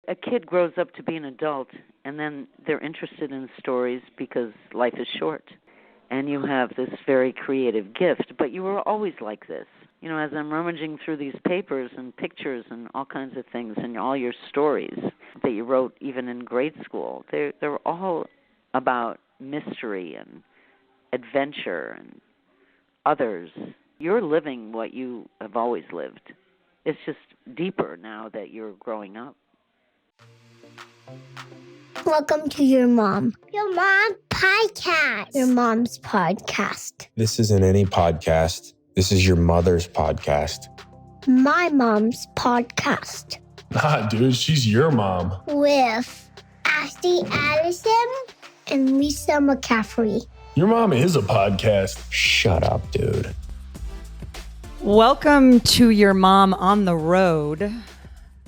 A kid grows up to be an adult, and then they're interested in stories because life is short. And you have this very creative gift, but you were always like this. You know, as I'm rummaging through these papers and pictures and all kinds of things and all your stories that you wrote even in grade school, they're all about mystery and adventure and others. You're living what you have always lived. It's just deeper now that you're growing up. Welcome to Your Mom. Your Mom Podcast. Your Mom's Podcast. This isn't any podcast. This is your mother's podcast. My Mom's Podcast. Nah, dude, she's your mom. With Ashley Allison and Lisa McCaffrey. Your mom is a podcast. Shut up, dude. Welcome to Your Mom on the Road,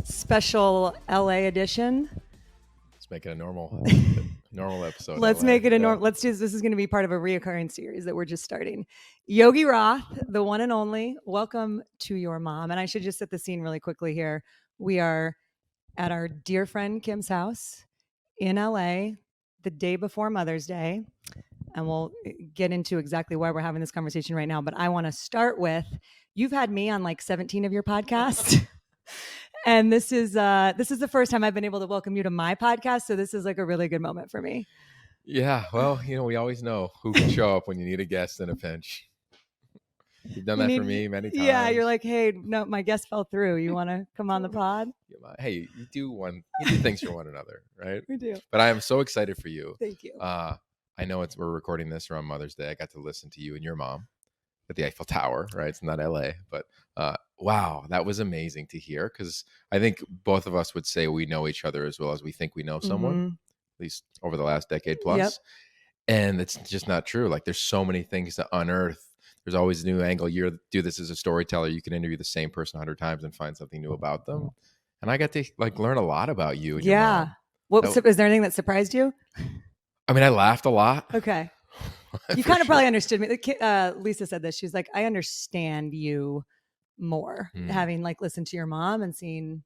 special LA edition. Let's make it a normal episode. Let's make it a normal. Let's do this is going to be part of a reoccurring series that we're just starting. Yogi Roth, the one and only. Welcome to Your Mom. And I should just set the scene really quickly here. We are at our dear friend Kim's house in LA the day before Mother's Day. And we'll get into exactly why we're having this conversation right now. But I want to start with, you've had me on like 17 of your podcasts. And this is the first time I've been able to welcome you to my podcast. So this is like a really good moment for me. Yeah. Well, we always know who can show up when you need a guest in a pinch. You've done that for me many times. Yeah. You're like, hey, no, my guest fell through. You want to come on the pod? Hey, you do things for one another, right? We do. But I am so excited for you. Thank you. I know we're recording this around Mother's Day. I got to listen to you and your mom at the Eiffel Tower, right? It's not LA, but wow, that was amazing to hear, because I think both of us would say we know each other as well as we think we know someone, at least over the last decade plus. Yep. And it's just not true. Like, there's so many things to unearth. There's always a new angle. You do this as a storyteller. You can interview the same person 100 times and find something new about them. And I got to learn a lot about you. And your mom. Was there anything that surprised you? I mean, I laughed a lot. Okay. You kind of probably understood me. Lisa said this. She's like, I understand you more, having listened to your mom and seen.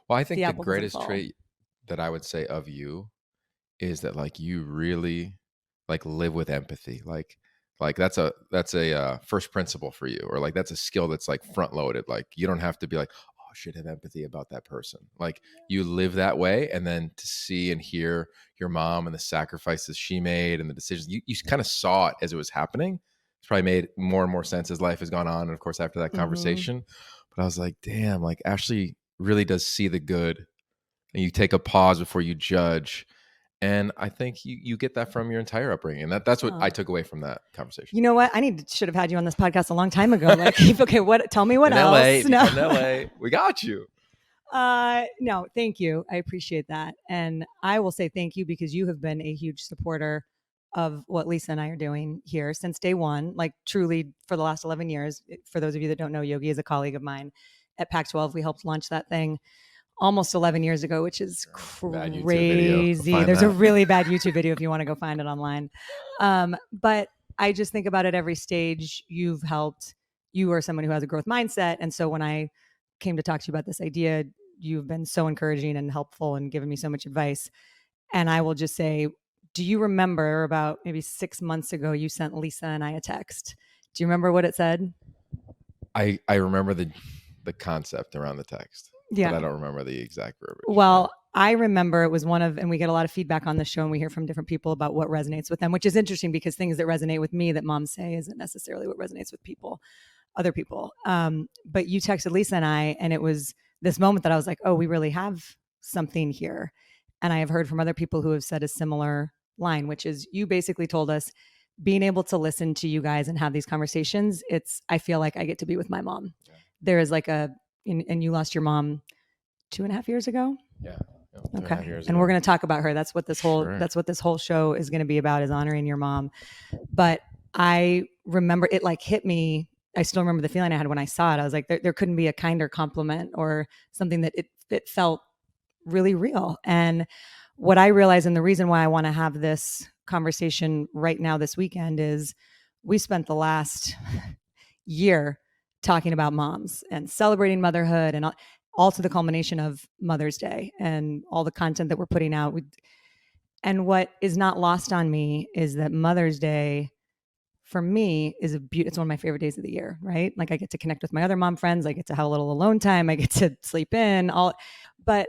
Well, I think the greatest trait that I would say of you is that you really live with empathy. Like that's a first principle for you, or that's a skill that's front loaded. You don't have to be like, oh, I should have empathy about that person. You live that way, and then to see and hear your mom and the sacrifices she made and the decisions, you kind of saw it as it was happening. It's probably made more and more sense as life has gone on. And of course, after that conversation, but I was like, damn, Ashley really does see the good, and you take a pause before you judge. And I think you get that from your entire upbringing. And that's what I took away from that conversation. You know what? Should have had you on this podcast a long time ago. Okay, tell me what else. In LA, we got you. No, thank you. I appreciate that. And I will say thank you, because you have been a huge supporter of what Lisa and I are doing here since day one, truly for the last 11 years. For those of you that don't know, Yogi is a colleague of mine at Pac-12. We helped launch that thing almost 11 years ago, which is crazy. There's a really bad YouTube video if you want to go find it online. But I just think about it every stage you've helped. You are someone who has a growth mindset. And so when I came to talk to you about this idea, you've been so encouraging and helpful and given me so much advice. And I will just say, do you remember about maybe 6 months ago, you sent Lisa and I a text? Do you remember what it said? I remember the concept around the text. Yeah. But I don't remember the exact verbiage. Well, I remember it was and we get a lot of feedback on the show, and we hear from different people about what resonates with them, which is interesting, because things that resonate with me that moms say isn't necessarily what resonates with other people. But you texted Lisa and I, and it was this moment that I was like, oh, we really have something here. And I have heard from other people who have said a similar line, which is, you basically told us, being able to listen to you guys and have these conversations, I feel like I get to be with my mom. Yeah. There is and you lost your mom 2.5 years ago. Yeah. Okay. And we're going to talk about her. That's what this whole show is going to be about, is honoring your mom. But I remember it hit me. I still remember the feeling I had when I saw it. I was like, there couldn't be a kinder compliment or something that it felt really real. And what I realized, and the reason why I want to have this conversation right now this weekend, is we spent the last year talking about moms and celebrating motherhood and all. all to the culmination of Mother's Day and all the content that we're putting out. And what is not lost on me is that Mother's Day for me is it's one of my favorite days of the year, right? Like I get to connect with my other mom friends. I get to have a little alone time. I get to sleep in but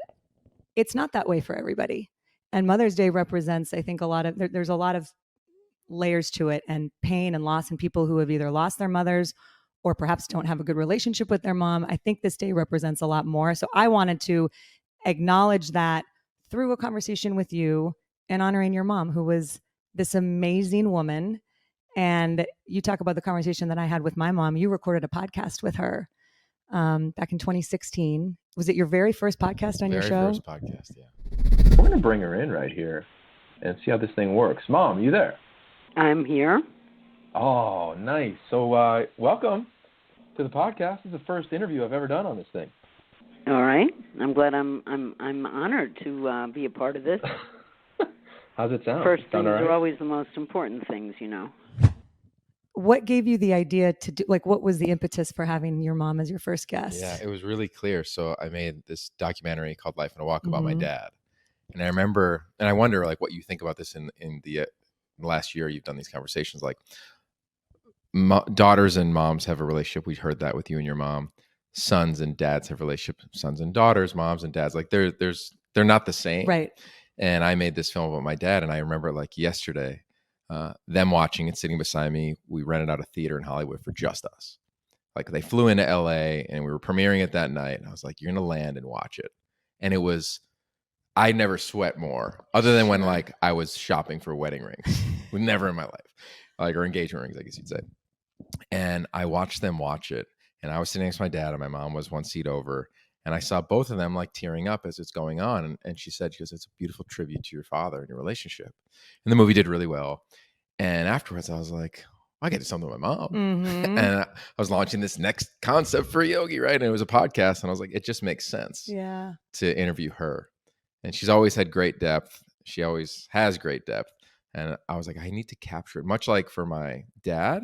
it's not that way for everybody. And Mother's Day represents, I think, there's a lot of layers to it, and pain and loss, and people who have either lost their mothers or perhaps don't have a good relationship with their mom. I think this day represents a lot more. So I wanted to acknowledge that through a conversation with you and honoring your mom, who was this amazing woman. And you talk about the conversation that I had with my mom. You recorded a podcast with her back in 2016. Was it your very first podcast on your show? Very first podcast, yeah. We're going to bring her in right here and see how this thing works. Mom, you there? I'm here. Oh, nice. So welcome to the podcast. This is the first interview I've ever done on this thing. All right. I'm glad I'm honored to be a part of this. How's it sound? First Sound things right? are always the most important things, you know. What gave you the idea to do, what was the impetus for having your mom as your first guest? Yeah, it was really clear. So I made this documentary called Life in a Walk about my dad. And I remember, and I wonder like what you think about this in the last year you've done these conversations, like daughters and moms have a relationship. We heard that with you and your mom. Sons and dads have relationships, sons and daughters, moms and dads. Like they're not the same. Right. And I made this film about my dad, and I remember like yesterday, them watching it, sitting beside me. We rented out a theater in Hollywood for just us. Like they flew into LA and we were premiering it that night. And I was like, you're going to land and watch it. And it was, I never sweat more other than when like I was shopping for wedding rings. Never in my life, like, or engagement rings, I guess you'd say. And I watched them watch it. And I was sitting next to my dad and my mom was one seat over. And I saw both of them like tearing up as it's going on. And she goes, it's a beautiful tribute to your father and your relationship. And the movie did really well. And afterwards I was like, I got to do something with my mom. Mm-hmm. And I was launching this next concept for Yogi, right? And it was a podcast. And I was like, it just makes sense to interview her. And she's always had great depth. She always has great depth. And I was like, I need to capture it. Much like for my dad,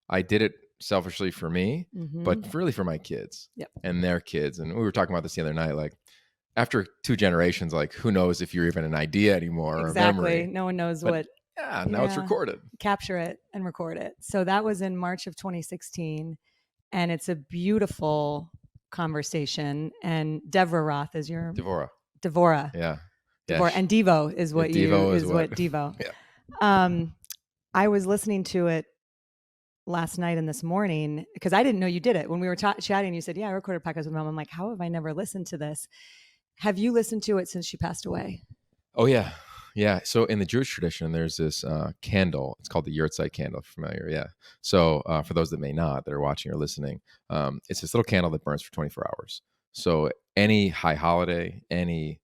I did it selfishly for me, but really for my kids and their kids. And we were talking about this the other night, like after 2 generations, like who knows if you're even an idea anymore or memory. No one knows what. Yeah, now it's recorded. Capture it and record it. So that was in March of 2016. And it's a beautiful conversation. And Devorah Roth is your... Devorah. Yeah. Devorah. And Devo is what Devo. Yeah. I was listening to it last night and this morning because I didn't know you did it. When we were chatting, you said, yeah, I recorded a podcast with mom. I'm like, how have I never listened to this? Have you listened to it since she passed away? Oh, yeah. Yeah. So in the Jewish tradition, there's this candle. It's called the Yahrzeit candle. Familiar? Yeah. So for those that may not, that are watching or listening, it's this little candle that burns for 24 hours. So any high holiday, any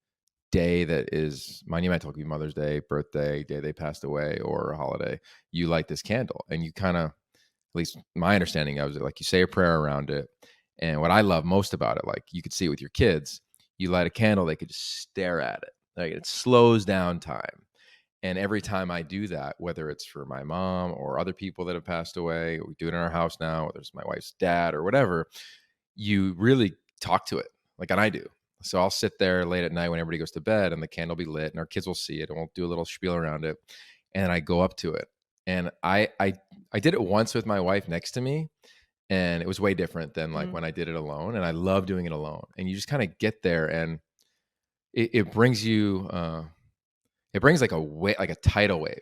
day that is monumental, could be Mother's Day, birthday, day they passed away, or a holiday, you light this candle and you kind of, at least my understanding of it, like you say a prayer around it. And what I love most about it, like you could see it with your kids, you light a candle, they could just stare at it. Like it slows down time. And every time I do that, whether it's for my mom or other people that have passed away, we do it in our house now, whether it's my wife's dad or whatever, you really talk to it. Like, and I do. So I'll sit there late at night when everybody goes to bed and the candle will be lit and our kids will see it and we'll do a little spiel around it. And I go up to it. And I did it once with my wife next to me. And it was way different than like when I did it alone. And I love doing it alone. And you just kind of get there and it brings you, it brings like a tidal wave.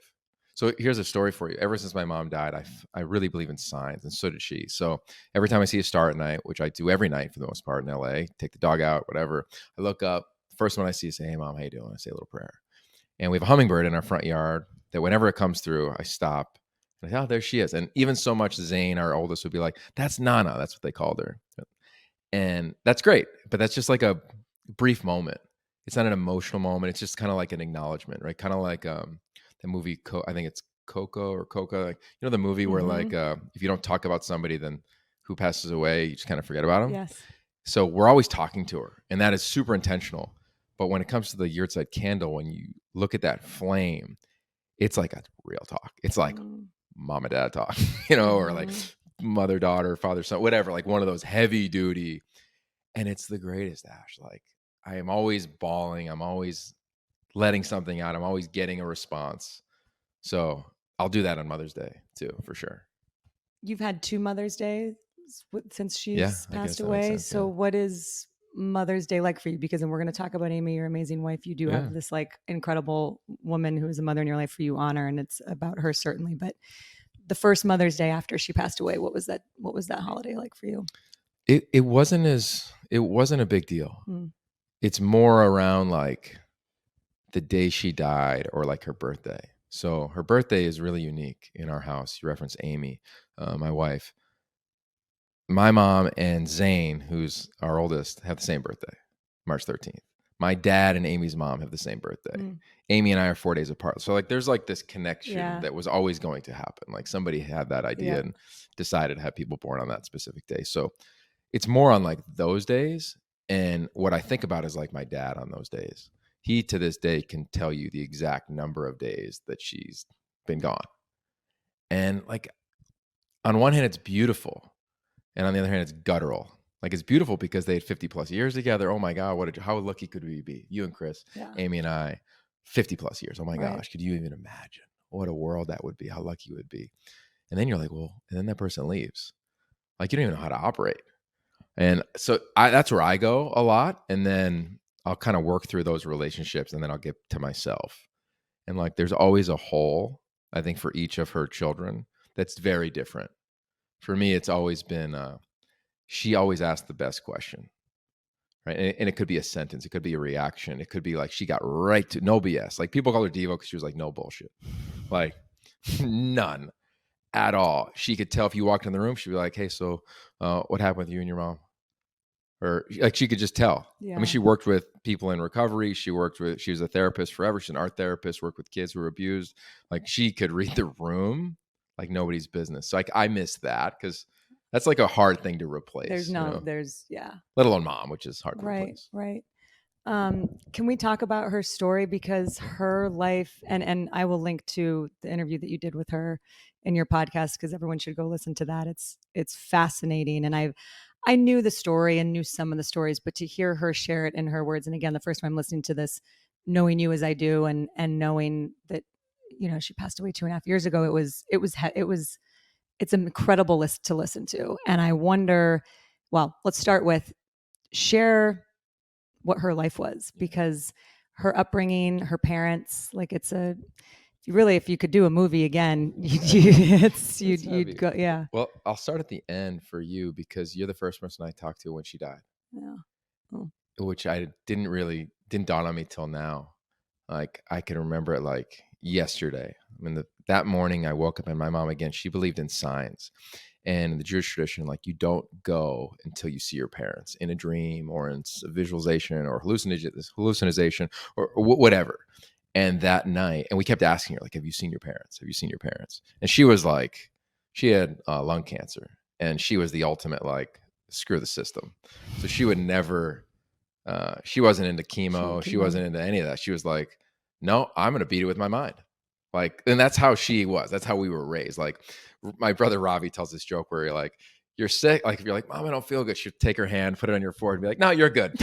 So here's a story for you. Ever since my mom died, I really believe in signs, and so did she. So every time I see a star at night, which I do every night for the most part in LA, take the dog out, whatever, I look up. First one I see is say, hey mom, how you doing? I say a little prayer. And we have a hummingbird in our front yard that whenever it comes through, I stop and I say, oh, there she is. And even so much Zane, our oldest, would be like, that's Nana. That's what they called her. And that's great. But that's just like a brief moment. It's not an emotional moment. It's just kind of like an acknowledgement, right? Kind of like the movie, I think it's Coco or Coca, like, you know, the movie where like if you don't talk about somebody then who passes away, you just kind of forget about them. Yes. So we're always talking to her, and that is super intentional. But when it comes to the Yahrzeit candle, when you look at that flame, it's like a real talk. It's like mom and dad talk, you know, or like mother, daughter, father, son, whatever, like one of those heavy duty. And it's the greatest, Ash. Like, I am always bawling. I'm always letting something out. I'm always getting a response. So I'll do that on Mother's Day too, for sure. You've had 2 Mother's Days since she's passed that away. makes sense, So what is Mother's Day like for you? Because then we're going to talk about Amy, your amazing wife. You do have this like incredible woman who is a mother in your life for you honor, and it's about her certainly. But the first Mother's Day after she passed away, what was that holiday like for you? It wasn't a big deal. It's more around like the day she died or like her birthday. So her birthday is really unique in our house. You referenced Amy, my wife. My mom and Zane, who's our oldest, have the same birthday, March 13th. My dad and Amy's mom have the same birthday. Amy and I are 4 days apart. So like there's like this connection that was always going to happen. Like somebody had that idea and decided to have people born on that specific day. So it's more on like those days. And what I think about is like my dad on those days. He to this day can tell you the exact number of days that she's been gone. And like on one hand, it's beautiful. And on the other hand, it's guttural. Like it's beautiful because they had 50 plus years together. Oh my God, how lucky could we be? You and Chris, Amy and I, 50 plus years. Oh my gosh, could you even imagine what a world that would be? How lucky you would be. And then you're like, well, and then that person leaves. Like you don't even know how to operate. And so that's where I go a lot. And then I'll kind of work through those relationships and then I'll get to myself. And like, there's always a hole, I think, for each of her children that's very different. For me, it's always been, she always asked the best question, right? And it could be a sentence. It could be a reaction. It could be like, she got right to no BS. Like people call her Devo because she was like, no bullshit. Like none at all. She could tell if you walked in the room, she'd be like, hey, so what happened with you and your mom? Or like she could just tell. I mean, she worked with people in recovery. She was a therapist forever. She's an art therapist, worked with kids who were abused. Like she could read the room like nobody's business. So like I miss that because that's like a hard thing to replace. Let alone mom, which is hard to replace. Right. Can we talk about her story? Because her life, and I will link to the interview that you did with her in your podcast because everyone should go listen to that. It's fascinating. And I knew the story and knew some of the stories, but to hear her share it in her words, and again, the first time listening to this, knowing you as I do, and knowing that, you know, she passed away 2.5 years ago, it's an incredible list to listen to. And I wonder, well, let's start with share what her life was, because her upbringing, her parents, like if you could do a movie again, you'd go. Yeah. Well, I'll start at the end for you because you're the first person I talked to when she died. Yeah. Oh. Which didn't dawn on me till now. Like I can remember it like yesterday. I mean, that morning I woke up and my mom, again, she believed in signs. And in the Jewish tradition, like you don't go until you see your parents in a dream or in a visualization or hallucination or whatever. And that night, and we kept asking her, like, have you seen your parents? Have you seen your parents? And she was like, she had lung cancer and she was the ultimate, like, screw the system. So she would never, she wasn't into chemo. She wasn't into any of that. She was like, no, I'm going to beat it with my mind. Like, and that's how she was. That's how we were raised. Like my brother Ravi tells this joke where you're sick. Like if you're like, Mom, I don't feel good. She'd take her hand, put it on your forehead and be like, no, you're good.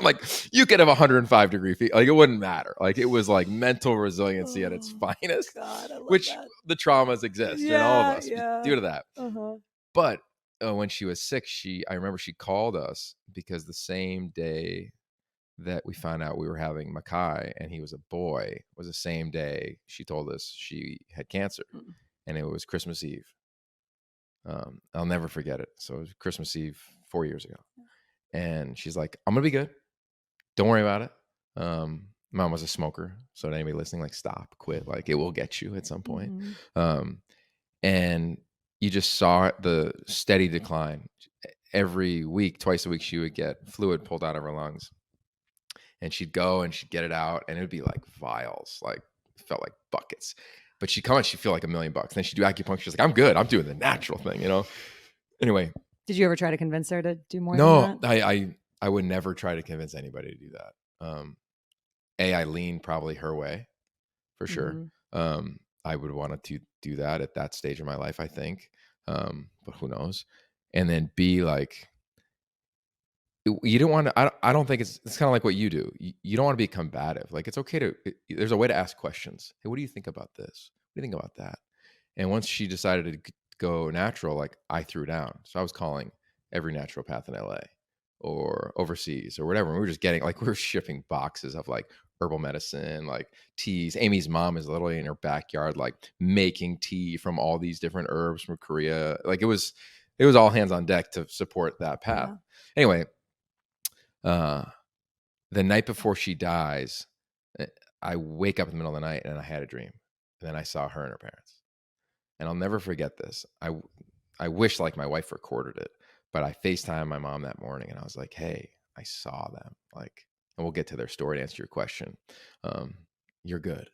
Like you could have 105 degree fever. Like it wouldn't matter. Like it was like mental resiliency at its finest, God, I love which that. the traumas exist in all of us due to that. Uh-huh. But when she was sick, I remember she called us because the same day that we found out we were having Makai and he was a boy was the same day she told us she had cancer. And it was Christmas Eve. I'll never forget it. So it was Christmas Eve 4 years ago. And she's like, I'm going to be good. Don't worry about it. Mom was a smoker. So to anybody listening, like stop, quit. Like it will get you at some point. And you just saw the steady decline. Every week, twice a week, she would get fluid pulled out of her lungs. And she'd go and she'd get it out and it would be like vials, like felt like buckets. But she'd come and she'd feel like $1 million. Then she'd do acupuncture. She's like, I'm good. I'm doing the natural thing, you know? Anyway. Did you ever try to convince her to do more than that? No, I would never try to convince anybody to do that. I lean probably her way for sure. I would want to do that at that stage of my life, I think. But who knows? And then B, like, you don't want to, I don't think it's kind of like what you do. You don't want to be combative. Like, it's okay there's a way to ask questions. Hey, what do you think about this? What do you think about that? And once she decided to go natural, like, I threw down. So I was calling every naturopath in LA or overseas or whatever. And we were just getting, like, we were shipping boxes of like herbal medicine, like teas. Amy's mom is literally in her backyard, like making tea from all these different herbs from Korea. Like, it was all hands on deck to support that path. Yeah. Anyway, the night before she dies, I wake up in the middle of the night and I had a dream. And then I saw her and her parents. And I'll never forget this. I wish like my wife recorded it, but I FaceTimed my mom that morning and I was like, hey, I saw them. Like, and we'll get to their story to answer your question. You're good.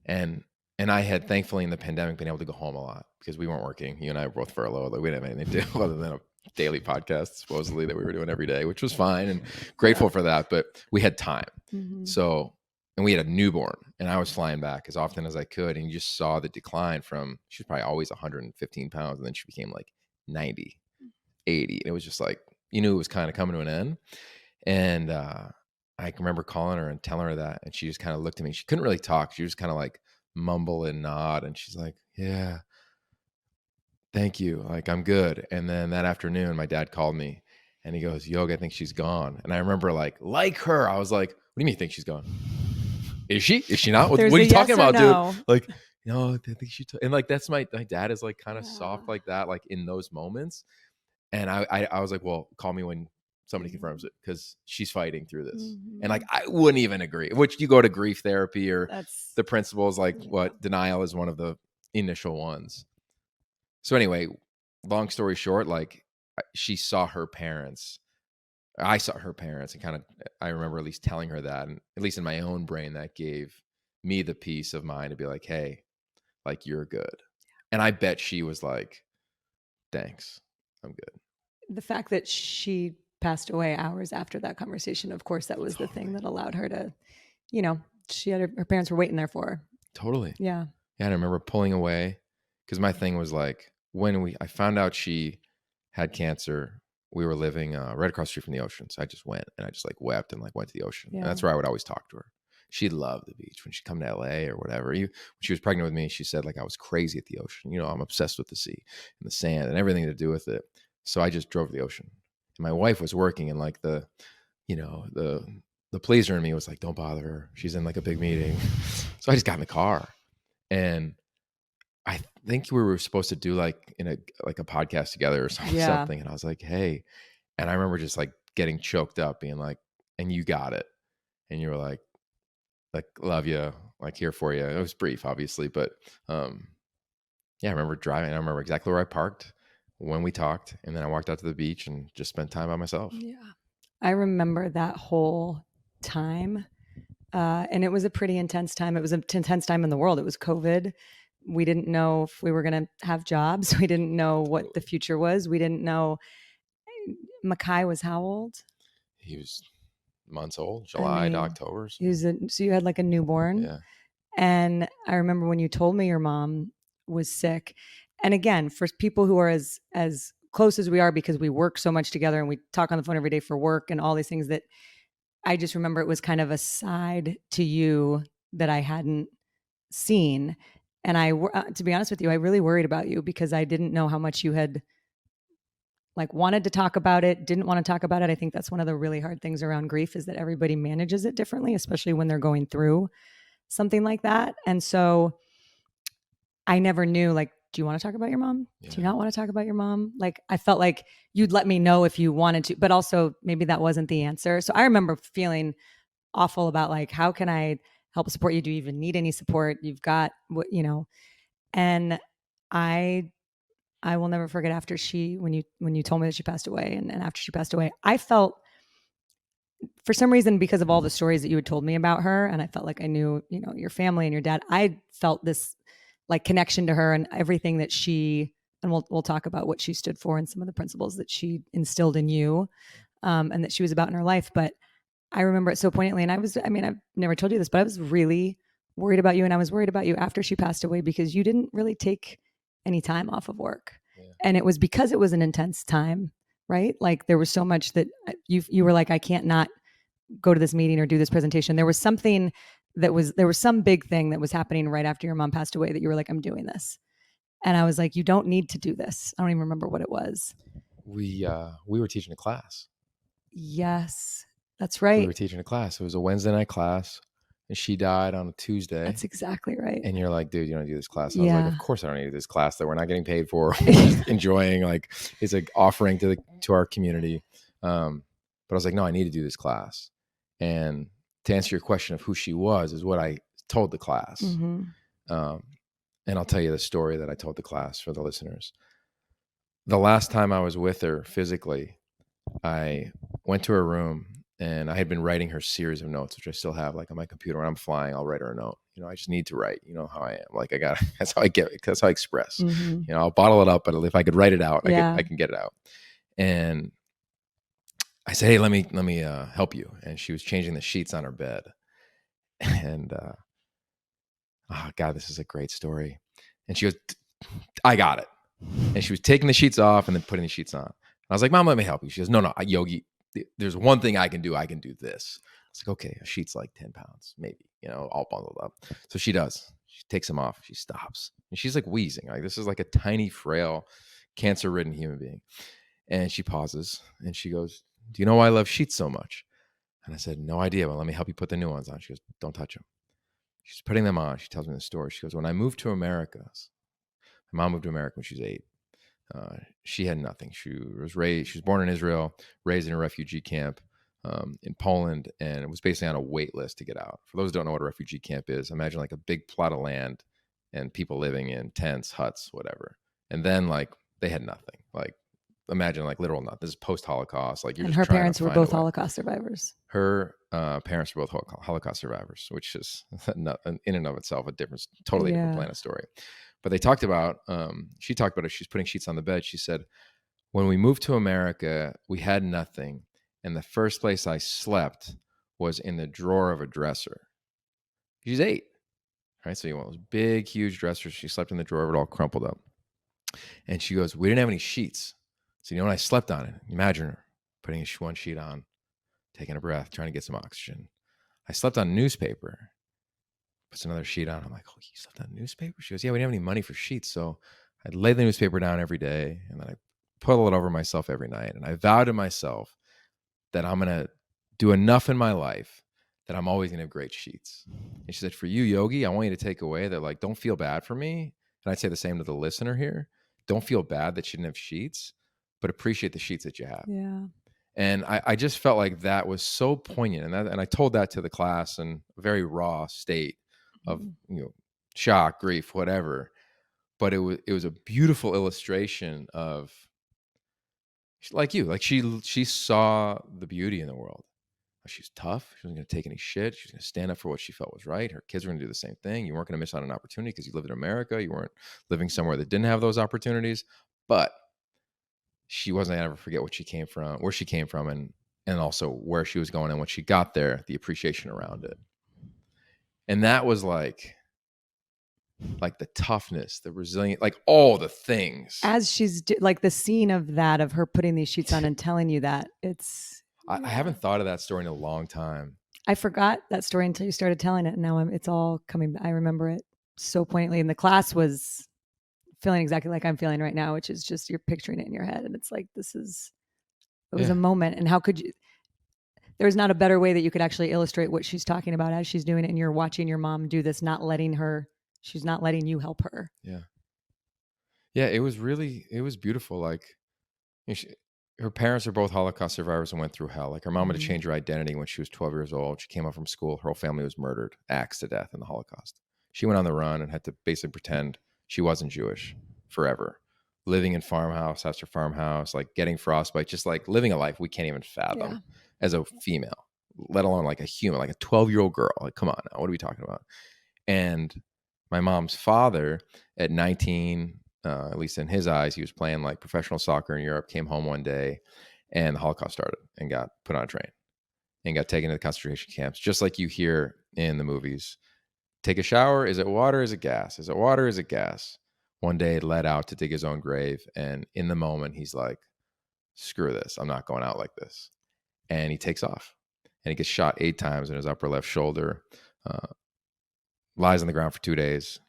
And I had, thankfully, in the pandemic, been able to go home a lot because we weren't working. You and I were both furloughed. Like, we didn't have anything to do other than a daily podcast, supposedly, that we were doing every day, which was fine, and grateful for that. But we had time. Mm-hmm. So, and we had a newborn, and I was flying back as often as I could. And you just saw the decline from, she was probably always 115 pounds. And then she became like 90, 80. And it was just like, you knew it was kind of coming to an end. And I can remember calling her and telling her that. And she just kind of looked at me. She couldn't really talk. She was kind of like mumble and nod. And she's like, yeah, thank you. Like, I'm good. And then that afternoon, my dad called me and he goes, Yogi, I think she's gone. And I remember like her, I was like, what do you mean you think she's gone? Is she? Is she not? What are you talking about, no, dude? Like, no, I think she. And like, that's my dad is like kind of soft like that, like in those moments. And I was like, well, call me when somebody confirms it, because she's fighting through this. Mm-hmm. And like, I wouldn't even agree. Which, you go to grief therapy or the principles, like what denial is one of the initial ones. So anyway, long story short, like, she saw her parents. I saw her parents, and kind of, I remember at least telling her that, and at least in my own brain, that gave me the peace of mind to be like, hey, like, you're good. And I bet she was like, thanks, I'm good. The fact that she passed away hours after that conversation, of course, that was the thing that allowed her to, she had her parents were waiting there for her. Totally. Yeah. Yeah. And I remember pulling away, because my thing was like, when I found out she had cancer, we were living right across the street from the ocean. So I just went and I just like wept and like went to the ocean. Yeah. And that's where I would always talk to her. She loved the beach when she'd come to LA or whatever. When she was pregnant with me, she said like I was crazy at the ocean. I'm obsessed with the sea and the sand and everything to do with it. So I just drove to the ocean. And my wife was working, and like the pleaser in me was like, don't bother her. She's in like a big meeting. So I just got in the car, and I think we were supposed to do like a podcast together or something. And I was like, hey, and I remember just like getting choked up, being like, and you got it. And you were like, love you, like, here for you. It was brief, obviously, but I remember driving. I remember exactly where I parked when we talked, and then I walked out to the beach and just spent time by myself. Yeah. I remember that whole time. And it was a pretty intense time. It was an intense time in the world. It was COVID. We didn't know if we were going to have jobs. We didn't know what the future was. We didn't know. Makai was how old? He was months old, July to October. So you had like a newborn. Yeah. And I remember when you told me your mom was sick. And again, for people who are as close as we are, because we work so much together and we talk on the phone every day for work and all these things, that I just remember it was kind of a side to you that I hadn't seen. And to be honest with you, I really worried about you, because I didn't know how much you had like wanted to talk about it, didn't want to talk about it. I think that's one of the really hard things around grief, is that everybody manages it differently, especially when they're going through something like that. And so I never knew, like, do you want to talk about your mom? Yeah. Do you not want to talk about your mom? Like, I felt like you'd let me know if you wanted to, but also maybe that wasn't the answer. So I remember feeling awful about like, how can I help support you? Do you even need any support? You've got what, and I will never forget after when you told me that she passed away, and after she passed away, I felt, for some reason, because of all the stories that you had told me about her, and I felt like I knew, your family and your dad, I felt this like connection to her and everything that she, and we'll talk about what she stood for and some of the principles that she instilled in you, and that she was about in her life. But I remember it so poignantly. And I've never told you this, but I was really worried about you. And I was worried about you after she passed away, because you didn't really take any time off of work. Yeah. And it was because it was an intense time right? Like there was so much that you were like, I can't not go to this meeting or do this presentation. There was some big thing that was happening right after your mom passed away that you were like, I'm doing this. And I was like, you don't need to do this. I don't even remember what it was. We were teaching a class. Yes, that's right. We were teaching a class. It was a Wednesday night class, and she died on a Tuesday. That's exactly right. And you're like, dude, you don't do this class. And I was like, of course I don't need this class that we're not getting paid for. We're just enjoying, like, it's like offering to our community. But I was like, no, I need to do this class. And to answer your question of who she was is what I told the class. Mm-hmm. And I'll tell you the story that I told the class for the listeners. The last time I was with her physically, I went to her room and I had been writing her series of notes, which I still have, like on my computer. When I'm flying, I'll write her a note. You know, I just need to write. You know how I am. Like that's how I get it. That's how I express. Mm-hmm. You know, I'll bottle it up, but if I could write it out, I can get it out. And I said, hey, let me help you. And she was changing the sheets on her bed. And oh God, this is a great story. And she goes, I got it. And she was taking the sheets off and then putting the sheets on. I was like, Mom, let me help you. She goes, no, Yogi, there's one thing I can do. I can do this. It's like, okay, a sheet's like 10 pounds, maybe, you know, all bundled up. So she does. She takes them off. She stops. And she's like wheezing. Like, this is like a tiny, frail, cancer-ridden human being. And she pauses and she goes, do you know why I love sheets so much? And I said, no idea, but let me help you put the new ones on. She goes, don't touch them. She's putting them on. She tells me the story. She goes, when I moved to America, my mom moved to America when she was 8. She had nothing. She was born in Israel, raised in a refugee camp in Poland, and it was basically on a wait list to get out. For those who don't know what a refugee camp is, imagine like a big plot of land and people living in tents, huts, whatever. And then like they had nothing. Like imagine like literal nothing. This is post-Holocaust. Like and her parents were both Holocaust survivors. Her parents were both Holocaust survivors, which is in and of itself a totally different planet story. But they talked about, she talked about it. She's putting sheets on the bed. She said, when we moved to America, we had nothing. And the first place I slept was in the drawer of a dresser. She's 8, right? So you want those big, huge dressers. She slept in the drawer of it all crumpled up. And she goes, we didn't have any sheets. So you know when I slept on it, imagine her putting one sheet on, taking a breath, trying to get some oxygen. I slept on newspaper. Puts another sheet on. I'm like, oh, you slept on newspaper? She goes, yeah, we didn't have any money for sheets. So I'd lay the newspaper down every day and then I puddle it over myself every night. And I vowed to myself that I'm going to do enough in my life that I'm always going to have great sheets. And she said, for you, Yogi, I want you to take away that, like, don't feel bad for me. And I'd say the same to the listener here. Don't feel bad that you didn't have sheets, but appreciate the sheets that you have. Yeah. And I just felt like that was so poignant. And I told that to the class in a very raw state of, you know, shock, grief, whatever. But it was a beautiful illustration of, like you, like she saw the beauty in the world. She's tough. She wasn't going to take any shit. She was going to stand up for what she felt was right. Her kids were going to do the same thing. You weren't going to miss out on an opportunity because you lived in America. You weren't living somewhere that didn't have those opportunities. But she wasn't going to ever forget where she came from, and also where she was going, and when she got there, the appreciation around it. And that was like the toughness, the resilience, like all the things. As she's like the scene of her putting these sheets on and telling you that, it's. I haven't thought of that story in a long time. I forgot that story until you started telling it. And now it's all coming. I remember it so poignantly. And the class was feeling exactly like I'm feeling right now, which is just, you're picturing it in your head. And it's like, it was a moment. And how could you, there's not a better way that you could actually illustrate what she's talking about as she's doing it. And you're watching your mom do this, she's not letting you help her. Yeah. Yeah. It was beautiful. Like, her parents are both Holocaust survivors and went through hell. Like, her mom had to change her identity when she was 12 years old. She came up from school. Her whole family was murdered, axed to death in the Holocaust. She went on the run and had to basically pretend she wasn't Jewish forever. Living in farmhouse after farmhouse, like getting frostbite, just like living a life we can't even fathom as a female, let alone like a human, like a 12-year-old girl. Like, come on now, what are we talking about? And my mom's father at 19, at least in his eyes, he was playing like professional soccer in Europe, came home one day and the Holocaust started and got put on a train and got taken to the concentration camps, just like you hear in the movies. Take a shower. Is it water? Is it gas? Is it water? Is it gas? One day led out to dig his own grave. And in the moment, he's like, screw this. I'm not going out like this. And he takes off and he gets shot 8 times in his upper left shoulder, lies on the ground for 2 days,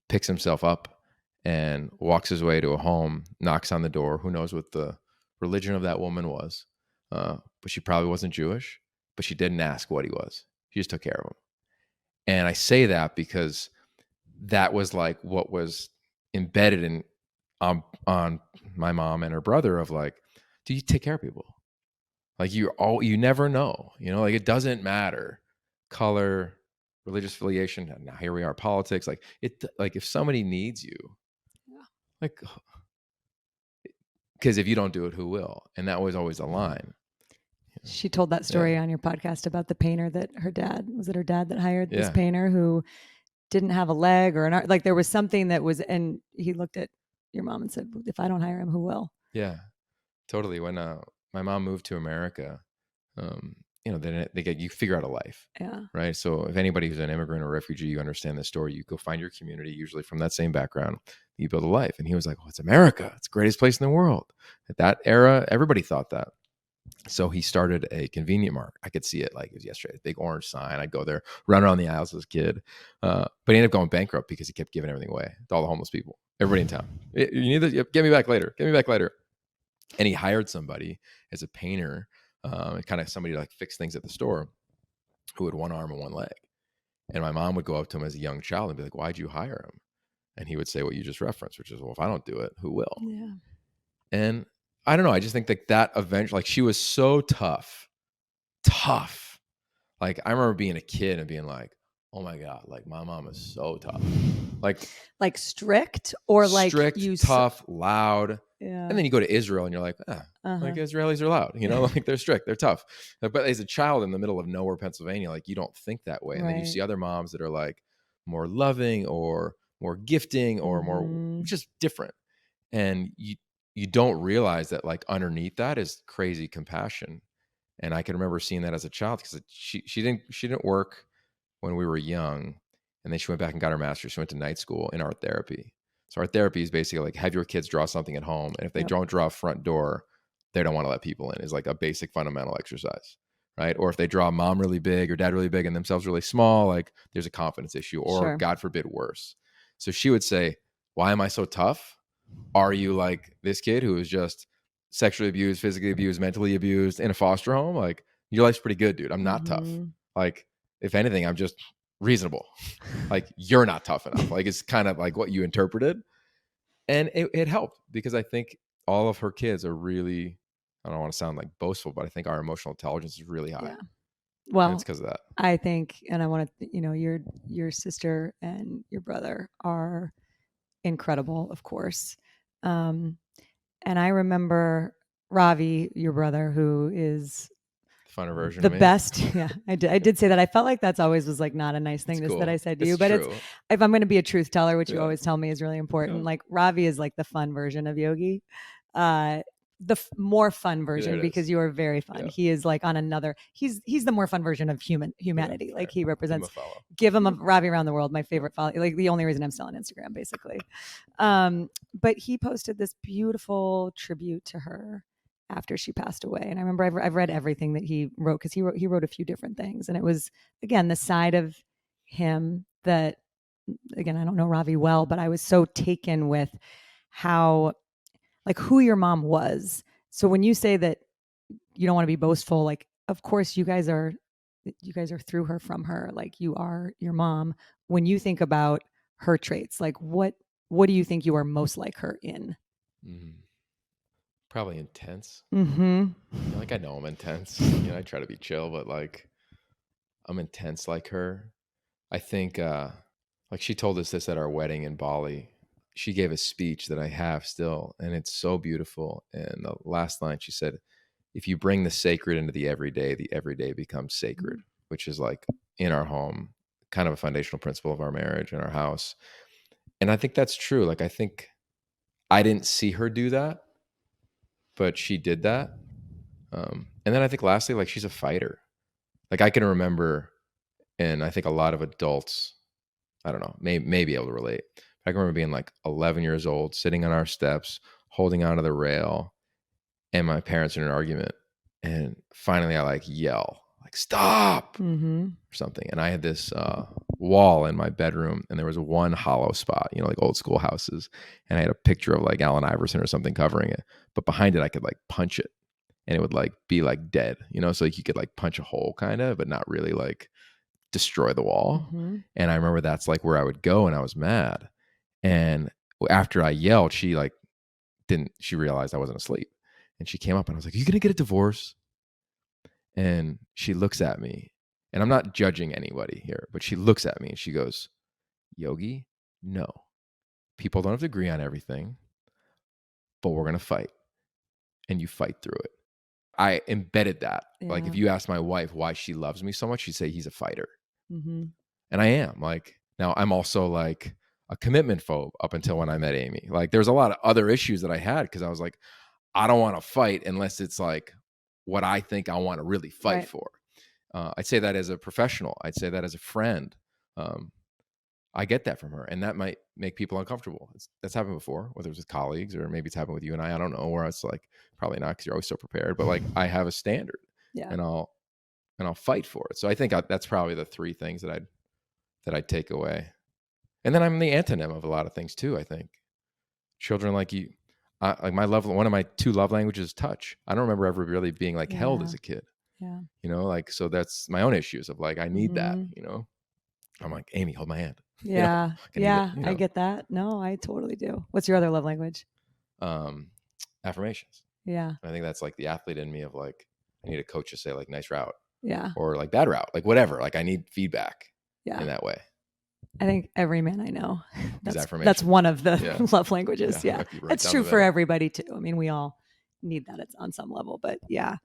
picks himself up and walks his way to a home, knocks on the door. Who knows what the religion of that woman was. But she probably wasn't Jewish, but she didn't ask what he was. She just took care of him. And I say that because that was like what was embedded in on my mom and her brother of like, do you take care of people? Like you never know, like it doesn't matter color, religious affiliation. Now here we are, politics. Like if somebody needs you, like, because if you don't do it, who will? And that was always a line. She told that story on your podcast about the painter that her dad that hired this painter who didn't have a leg or an arm. Like there was something that was, and he looked at your mom and said, if I don't hire him, who will? Yeah, totally. When my mom moved to America, then you figure out a life. Yeah. Right. So if anybody who's an immigrant or refugee, you understand this story, you go find your community, usually from that same background, you build a life. And he was like, it's America. It's the greatest place in the world. At that era, everybody thought that. So he started a convenient market. I could see it like it was yesterday, big orange sign. I'd go there, run around the aisles as a kid. But he ended up going bankrupt because he kept giving everything away to all the homeless people, everybody in town. You need this? Get me back later. Get me back later. And he hired somebody as a painter, kind of somebody to like fix things at the store, who had one arm and one leg. And my mom would go up to him as a young child and be like, why'd you hire him? And he would say what you just referenced, which is, well, if I don't do it, who will? Yeah. And I don't know. I just think that eventually, like she was so tough. Like I remember being a kid and being like, oh my God, like my mom is so tough. Like strict or like strict, tough, loud. Yeah. And then you go to Israel and you're like, like Israelis are loud, like they're strict, they're tough. But as a child in the middle of nowhere, Pennsylvania, like you don't think that way. And then you see other moms that are like more loving or more gifting or more just different. And you don't realize that like underneath that is crazy compassion. And I can remember seeing that as a child because she didn't work when we were young. And then she went back and got her master's. She went to night school in art therapy. So art therapy is basically like have your kids draw something at home. And if they don't draw a front door, they don't want to let people in. Is like a basic fundamental exercise, right? Or if they draw mom really big or dad really big and themselves really small, like there's a confidence issue or God forbid worse. So she would say, why am I so tough? Are you like this kid who is just sexually abused, physically abused, mentally abused in a foster home? Like your life's pretty good, dude. I'm not tough. Like if anything, I'm just reasonable. Like you're not tough enough. Like it's kind of like what you interpreted. And it helped because I think all of her kids are really, I don't want to sound like boastful, but I think our emotional intelligence is really high. Yeah. Well, and it's because of that. I think, and I want to, your sister and your brother are incredible, of course. And I remember Ravi, your brother, who is funner version the of me. Best. Yeah, I did say that. I felt like that's always was like not a nice thing that I said to you, but true. it's, if I'm going to be a truth teller, which you always tell me is really important. Like Ravi is like the fun version of Yogi. The more fun version because you are very fun. Yeah. He is like on another. He's the more fun version of humanity. Like he represents. Give him a Ravi around the world. My favorite follow. Like the only reason I'm still on Instagram, basically. But he posted this beautiful tribute to her after she passed away, and I remember I've read everything that he wrote because he wrote a few different things, and it was again the side of him that again I don't know Ravi well, but I was so taken with how. Like who your mom was. So when you say that you don't want to be boastful, like, of course you guys are through her, from her, like you are your mom. When you think about her traits, like what do you think you are most like her in? Probably intense. Like I know I'm intense. I try to be chill, but like I'm intense like her. I think like she told us this at our wedding in Bali. She gave a speech that I have still, and it's so beautiful. And the last line she said, if you bring the sacred into the everyday becomes sacred, which is like in our home, kind of a foundational principle of our marriage and our house. And I think that's true. Like, I think I didn't see her do that, but she did that. And then I think lastly, like she's a fighter. Like I can remember, and I think a lot of adults, I don't know, may be able to relate. I can remember being like 11 years old, sitting on our steps, holding onto the rail. and my parents are in an argument, and finally I like yell, like, stop, or something. And I had this wall in my bedroom, and there was one hollow spot, like old school houses, and I had a picture of like Allen Iverson or something covering it, but behind it I could like punch it, and it would like be like dead, so like you could like punch a hole kind of, but not really like destroy the wall. And I remember that's like where I would go, and I was mad. And after I yelled, she realized I wasn't asleep, and she came up, and I was like, "Are you gonna get a divorce?" And she looks at me, and I'm not judging anybody here, but she looks at me and she goes, "Yogi, no, people don't have to agree on everything, but we're gonna fight, and you fight through it." I embedded that. Yeah. Like, if you ask my wife why she loves me so much, she'd say he's a fighter. And I am. Like, now I'm also like a commitment phobe up until when I met Amy. Like, there's a lot of other issues that I had because I was like, I don't want to fight unless it's like what I think I want to really fight for. I'd say that as a professional. I'd say that as a friend. I get that from her, and that might make people uncomfortable. That's happened before, whether it's with colleagues or maybe it's happened with you and I don't know, where it's like, probably not, because you're always so prepared, but like I have a standard, and I'll fight for it. So I think that's probably the three things that I'd take away. And then I'm the antonym of a lot of things too. I think children like you, like one of my two love languages is touch. I don't remember ever really being like held as a kid. Yeah. Like, so that's my own issues of like, I need that, I'm like, Amy, hold my hand. Yeah. I get that. No, I totally do. What's your other love language? Affirmations. Yeah. I think that's like the athlete in me of like, I need a coach to say like, nice route. Yeah. Or like bad route, like whatever. Like I need feedback in that way. I think every man I know, that's one of the love languages. Yeah. That's true for everybody too. I mean, we all need that on some level, but yeah.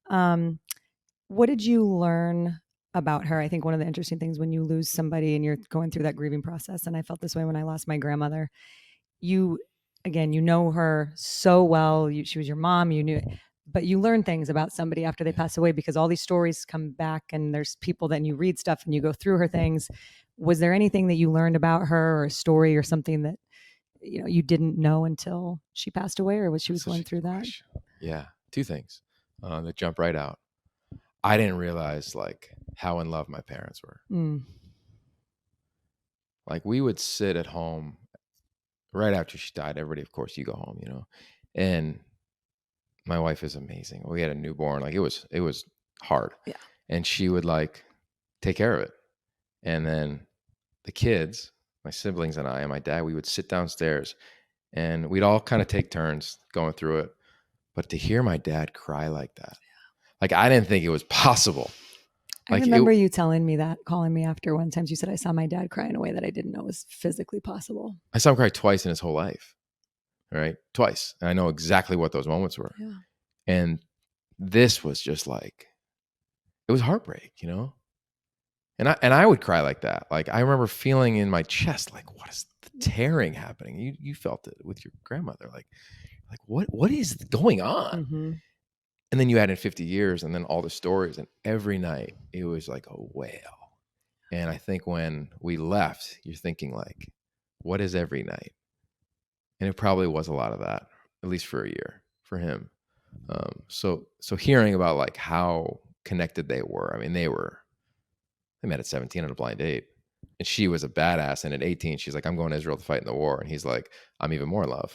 What did you learn about her? I think one of the interesting things when you lose somebody and you're going through that grieving process, and I felt this way when I lost my grandmother, you know her so well. She was your mom, but you learn things about somebody after they pass away, because all these stories come back, and there's people that you read stuff and you go through her things. Was there anything that you learned about her, or a story or something that you didn't know until she passed away, or was she going through that? Yeah, two things that jump right out. I didn't realize like how in love my parents were. Like, we would sit at home right after she died. Everybody, of course, you go home, and my wife is amazing. We had a newborn. Like, it was hard. Yeah. And she would like take care of it. And then the kids, my siblings and I and my dad, we would sit downstairs, and we'd all kind of take turns going through it. But to hear my dad cry like that, like, I didn't think it was possible. I remember you telling me that, calling me after one time. You said, I saw my dad cry in a way that I didn't know was physically possible. I saw him cry twice in his whole life. All right. Twice. And I know exactly what those moments were. Yeah. And this was just like, it was heartbreak, And I would cry like that. Like, I remember feeling in my chest, like, what is the tearing happening? You felt it with your grandmother. Like what is going on? And then you add in 50 years, and then all the stories, and every night it was like a wail. And I think when we left, you're thinking like, what is every night? And it probably was a lot of that, at least for a year for him. So hearing about like how connected they were. I mean, they met at 17 on a blind date, and she was a badass. And at 18, she's like, I'm going to Israel to fight in the war. And he's like, I'm even more in love,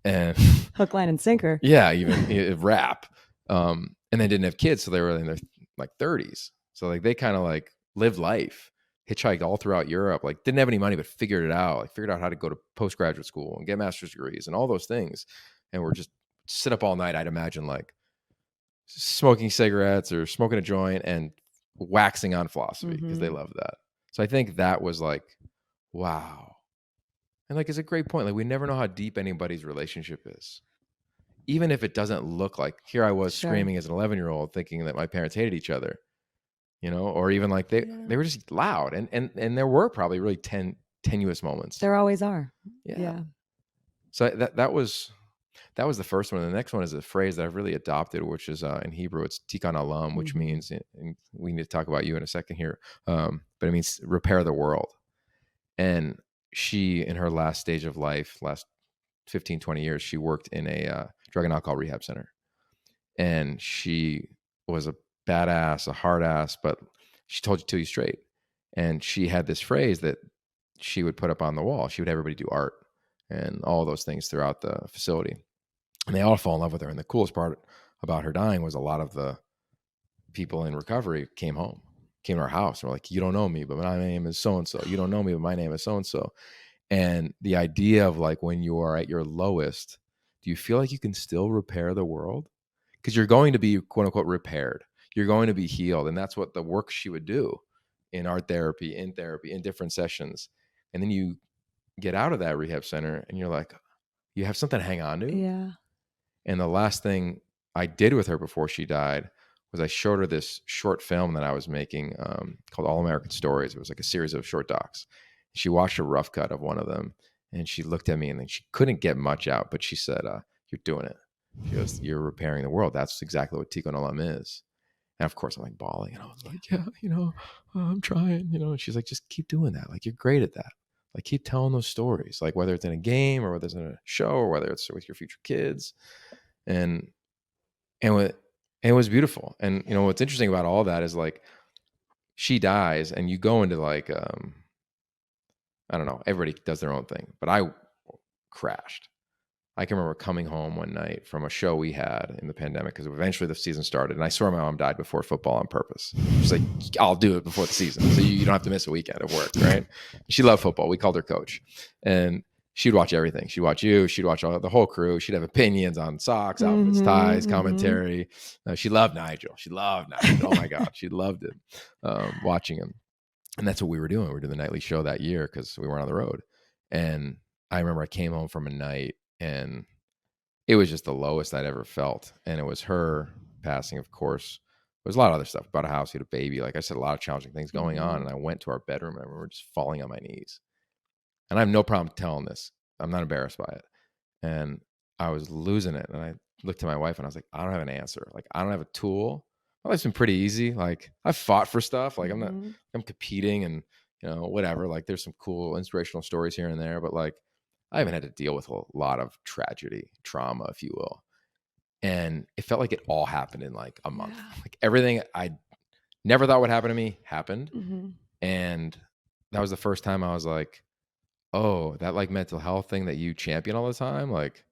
and hook, line, and sinker. Yeah. Even rap. And they didn't have kids. So they were in their like 30s. So like, they kind of like lived life, hitchhiked all throughout Europe, like didn't have any money, but figured it out, like figured out how to go to postgraduate school and get master's degrees and all those things. And we're just sit up all night. I'd imagine like smoking cigarettes or smoking a joint and waxing on philosophy, because they loved that. So I think that was like, wow. And like, it's a great point. Like, we never know how deep anybody's relationship is. Even if it doesn't look like, here I was screaming as an 11-year-old thinking that my parents hated each other, or even like they were just loud. And there were probably really tenuous moments. There always are. Yeah. So that was the first one. And the next one is a phrase that I've really adopted, which is in Hebrew, it's Tikkun Olam, which means, and we need to talk about you in a second here, but it means repair the world. And she, in her last stage of life, last 15, 20 years, she worked in a drug and alcohol rehab center. And she was a badass, a hard ass, but she told you till you straight. And she had this phrase that she would put up on the wall. She would have everybody do art and all those things throughout the facility. And they all fall in love with her. And the coolest part about her dying was a lot of the people in recovery came to our house. And were like, you don't know me, but my name is so-and-so. You don't know me, but my name is so-and-so. And the idea of like, when you are at your lowest, do you feel like you can still repair the world? Because you're going to be, quote unquote, repaired. You're going to be healed. And that's what the work she would do in art therapy, in different sessions. And then you get out of that rehab center and you're like, you have something to hang on to. Yeah. And the last thing I did with her before she died was I showed her this short film that I was making called All American Stories. It was like a series of short docs. She watched a rough cut of one of them and she looked at me and then she couldn't get much out, but she said, you're doing it. She goes, you're repairing the world. That's exactly what Tikkun Olam is. And of course I'm like bawling and I was like, yeah, I'm trying, and she's like, just keep doing that. Like, you're great at that. Like, keep telling those stories, like whether it's in a game or whether it's in a show or whether it's with your future kids. And it was beautiful. And, what's interesting about all that is like, she dies and you go into like, I don't know, everybody does their own thing, but I crashed. I can remember coming home one night from a show we had in the pandemic because eventually the season started. And I swear my mom died before football on purpose. She's like, I'll do it before the season. So you don't have to miss a weekend of work, right? She loved football. We called her coach. And she'd watch everything. She'd watch you. She'd watch the whole crew. She'd have opinions on socks, outfits, ties, commentary. She loved Nigel. Oh, my God. She loved it, watching him. And that's what we were doing. We were doing the nightly show that year because we weren't on the road. And I remember I came home from a night and it was just the lowest I'd ever felt. And it was her passing, of course. There was a lot of other stuff about a house, he had a baby. Like I said, a lot of challenging things going on. And I went to our bedroom and I remember just falling on my knees. And I have no problem telling this. I'm not embarrassed by it. And I was losing it. And I looked to my wife and I was like, I don't have an answer. Like, I don't have a tool. My life's been pretty easy. Like, I've fought for stuff. Like, I'm competing and, whatever. Like, there's some cool inspirational stories here and there. But like, I haven't had to deal with a lot of tragedy, trauma, if you will. And it felt like it all happened in like a month. Yeah. Like everything I never thought would happen to me happened. And that was the first time I was like, oh, that like mental health thing that you champion all the time. Like,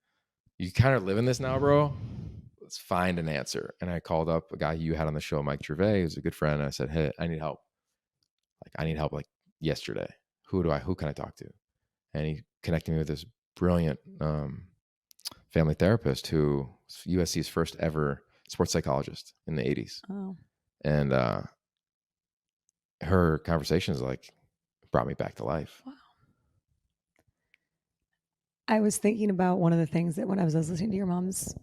you kind of live in this now, bro. Let's find an answer. And I called up a guy you had on the show, Mike Gervais, who's a good friend. And I said, hey, I need help. Like, I need help like yesterday. Who can I talk to? And he connected me with this brilliant family therapist who was USC's first ever sports psychologist in the 80s. Oh. And her conversations like brought me back to life. Wow. I was thinking about one of the things that when I was listening to your mom's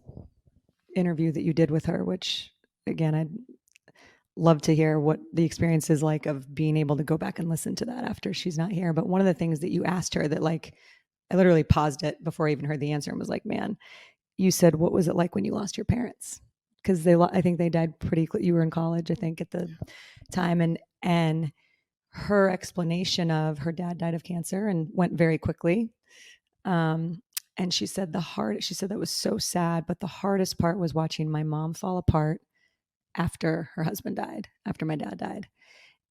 interview that you did with her, which again, I'd love to hear what the experience is like of being able to go back and listen to that after she's not here. But one of the things that you asked her that like, I literally paused it before I even heard the answer and was like, man, you said, what was it like when you lost your parents? Because I think they died you were in college, I think at the time. And her explanation of her dad died of cancer and went very quickly. And she said that was so sad, but the hardest part was watching my mom fall apart after her husband died, after my dad died.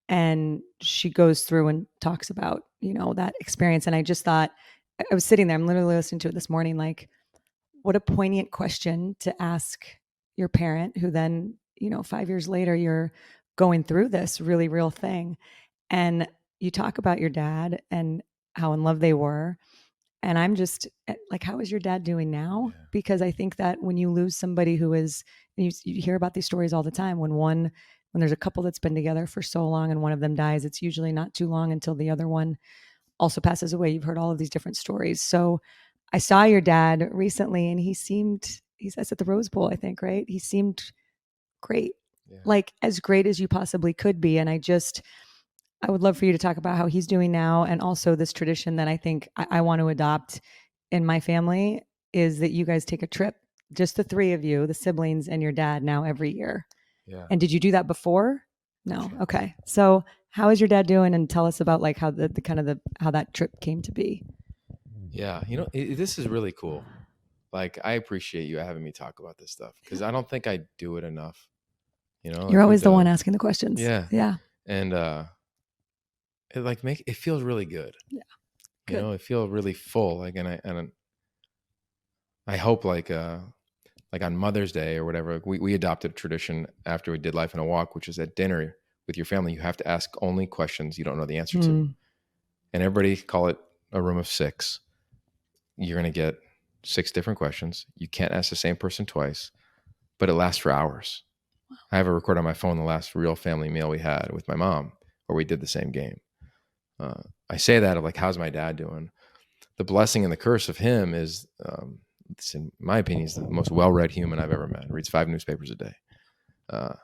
And she goes through and talks about, that experience. And I just thought, I was sitting there, I'm literally listening to it this morning, like, what a poignant question to ask your parent who then, 5 years later, you're going through this really real thing. And you talk about your dad and how in love they were. And I'm just like, how is your dad doing now? Yeah. Because I think that when you lose somebody who is, and you hear about these stories all the time, when there's a couple that's been together for so long and one of them dies, it's usually not too long until the other one also passes away. You've heard all of these different stories. So I saw your dad recently and he's at the Rose Bowl, I think, right? He seemed great, like as great as you possibly could be. And I would love for you to talk about how he's doing now. And also this tradition that I think I want to adopt in my family is that you guys take a trip, just the three of you, the siblings and your dad now every year. Yeah. And did you do that before? No. Okay. So how is your dad doing? And tell us about like how how that trip came to be. Yeah. This is really cool. like, I appreciate you having me talk about this stuff because I don't think I do it enough. You know, You're always the one asking the questions. Yeah. And it feels really good. Yeah. Good. You know, it feels really full. Like, and I hope like on Mother's Day or whatever, we adopted a tradition after we did Life in a Walk, which is at dinner with your family, you have to ask only questions you don't know the answer to. And everybody call it a room of 6. You're going to get 6 different questions. You can't ask the same person twice, but it lasts for hours. Wow. I have a record on my phone, the last real family meal we had with my mom, where we did the same game. I say that of like, how's my dad doing? The blessing and the curse of him is, in my opinion, he's the most well-read human I've ever met. Reads 5 newspapers a day. I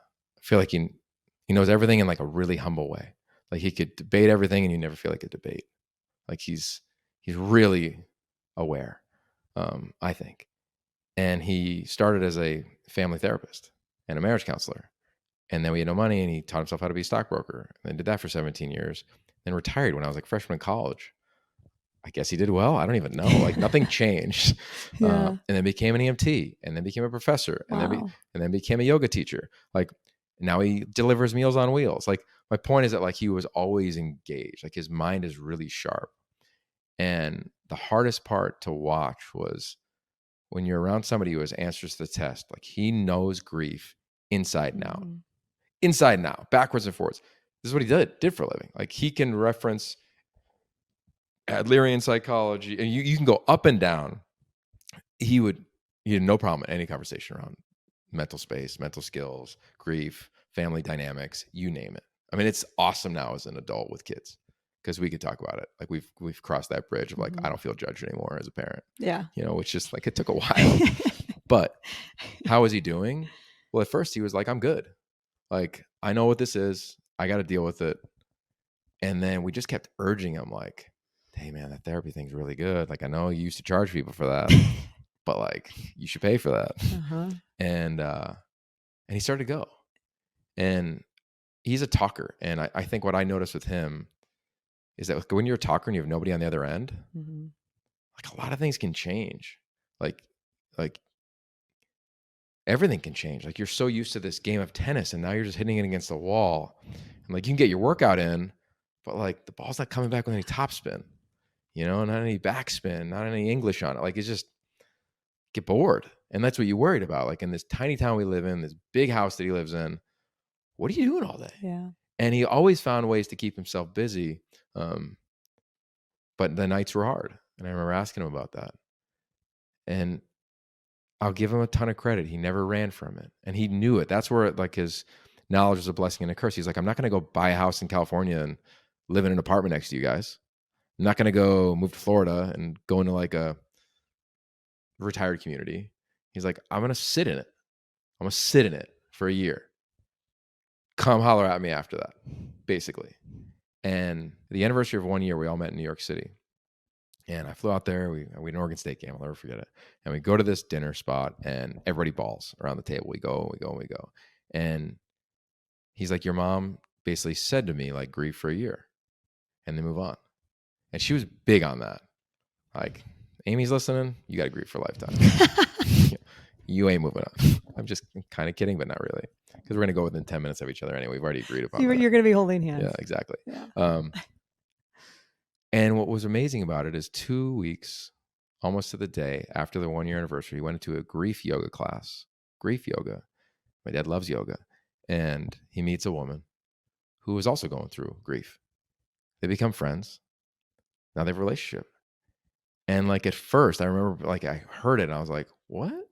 feel like he knows everything in like a really humble way. Like he could debate everything and you never feel like a debate. Like he's really aware, I think. And he started as a family therapist and a marriage counselor. And then we had no money and he taught himself how to be a stockbroker and then did that for 17 years. Then retired when I was like freshman in college. I guess he did well. I don't even know. Like nothing changed. Yeah. And then became an EMT and then became a professor and then became a yoga teacher. Like now he delivers Meals on Wheels. Like my point is that like he was always engaged. Like his mind is really sharp. And the hardest part to watch was when you're around somebody who has answers to the test. Like he knows grief inside and out. Inside and out, backwards and forwards. This is what he did for a living. Like he can reference Adlerian psychology, and you can go up and down. He had no problem in any conversation around mental space, mental skills, grief, family dynamics, you name it. I mean, it's awesome now as an adult with kids because we could talk about it. Like we've crossed that bridge of like, I don't feel judged anymore as a parent. Yeah. You know, it's just like, it took a while. But how is he doing? Well, at first he was like, I'm good. Like, I know what this is. I got to deal with it. And then we just kept urging him like, hey man, that therapy thing's really good. Like, I know you used to charge people for that, but like you should pay for that. Uh-huh. And he started to go. And he's a talker. And I think what I noticed with him is that when you're a talker and you have nobody on the other end, like a lot of things can change. Like everything can change. Like you're so used to this game of tennis and now you're just hitting it against the wall. And like you can get your workout in, but like the ball's not coming back with any topspin, you know, not any backspin, not any English on it. Like it's just get bored. And that's what you worried about. Like in this tiny town we live in, this big house that he lives in, what are you doing all day? Yeah. And he always found ways to keep himself busy. But the nights were hard. And I remember asking him about that. And I'll give him a ton of credit. He never ran from it. And he knew it. That's where like his knowledge was a blessing and a curse. He's like, I'm not going to go buy a house in California and live in an apartment next to you guys. I'm not going to go move to Florida and go into like a retired community. He's like, I'm going to sit in it. I'm going to sit in it for a year. Come holler at me after that, basically. And the anniversary of 1 year, we all met in New York City. And I flew out there. We had an Oregon State game. I'll never forget it. And we go to this dinner spot and everybody balls around the table. We go. And he's like, your mom basically said to me, like, grieve for a year and then move on. And she was big on that. Like, Amy's listening. You got to grieve for a lifetime. You ain't moving on. I'm just kind of kidding, but not really. Because we're going to go within 10 minutes of each other anyway. We've already agreed upon that. You're going to be holding hands. Yeah, exactly. Yeah. And what was amazing about it is 2 weeks, almost to the day after the 1 year anniversary, he went into a grief yoga class. Grief yoga. My dad loves yoga. And he meets a woman who is also going through grief. They become friends. Now they have a relationship. And like at first, I remember like I heard it and I was like, what? And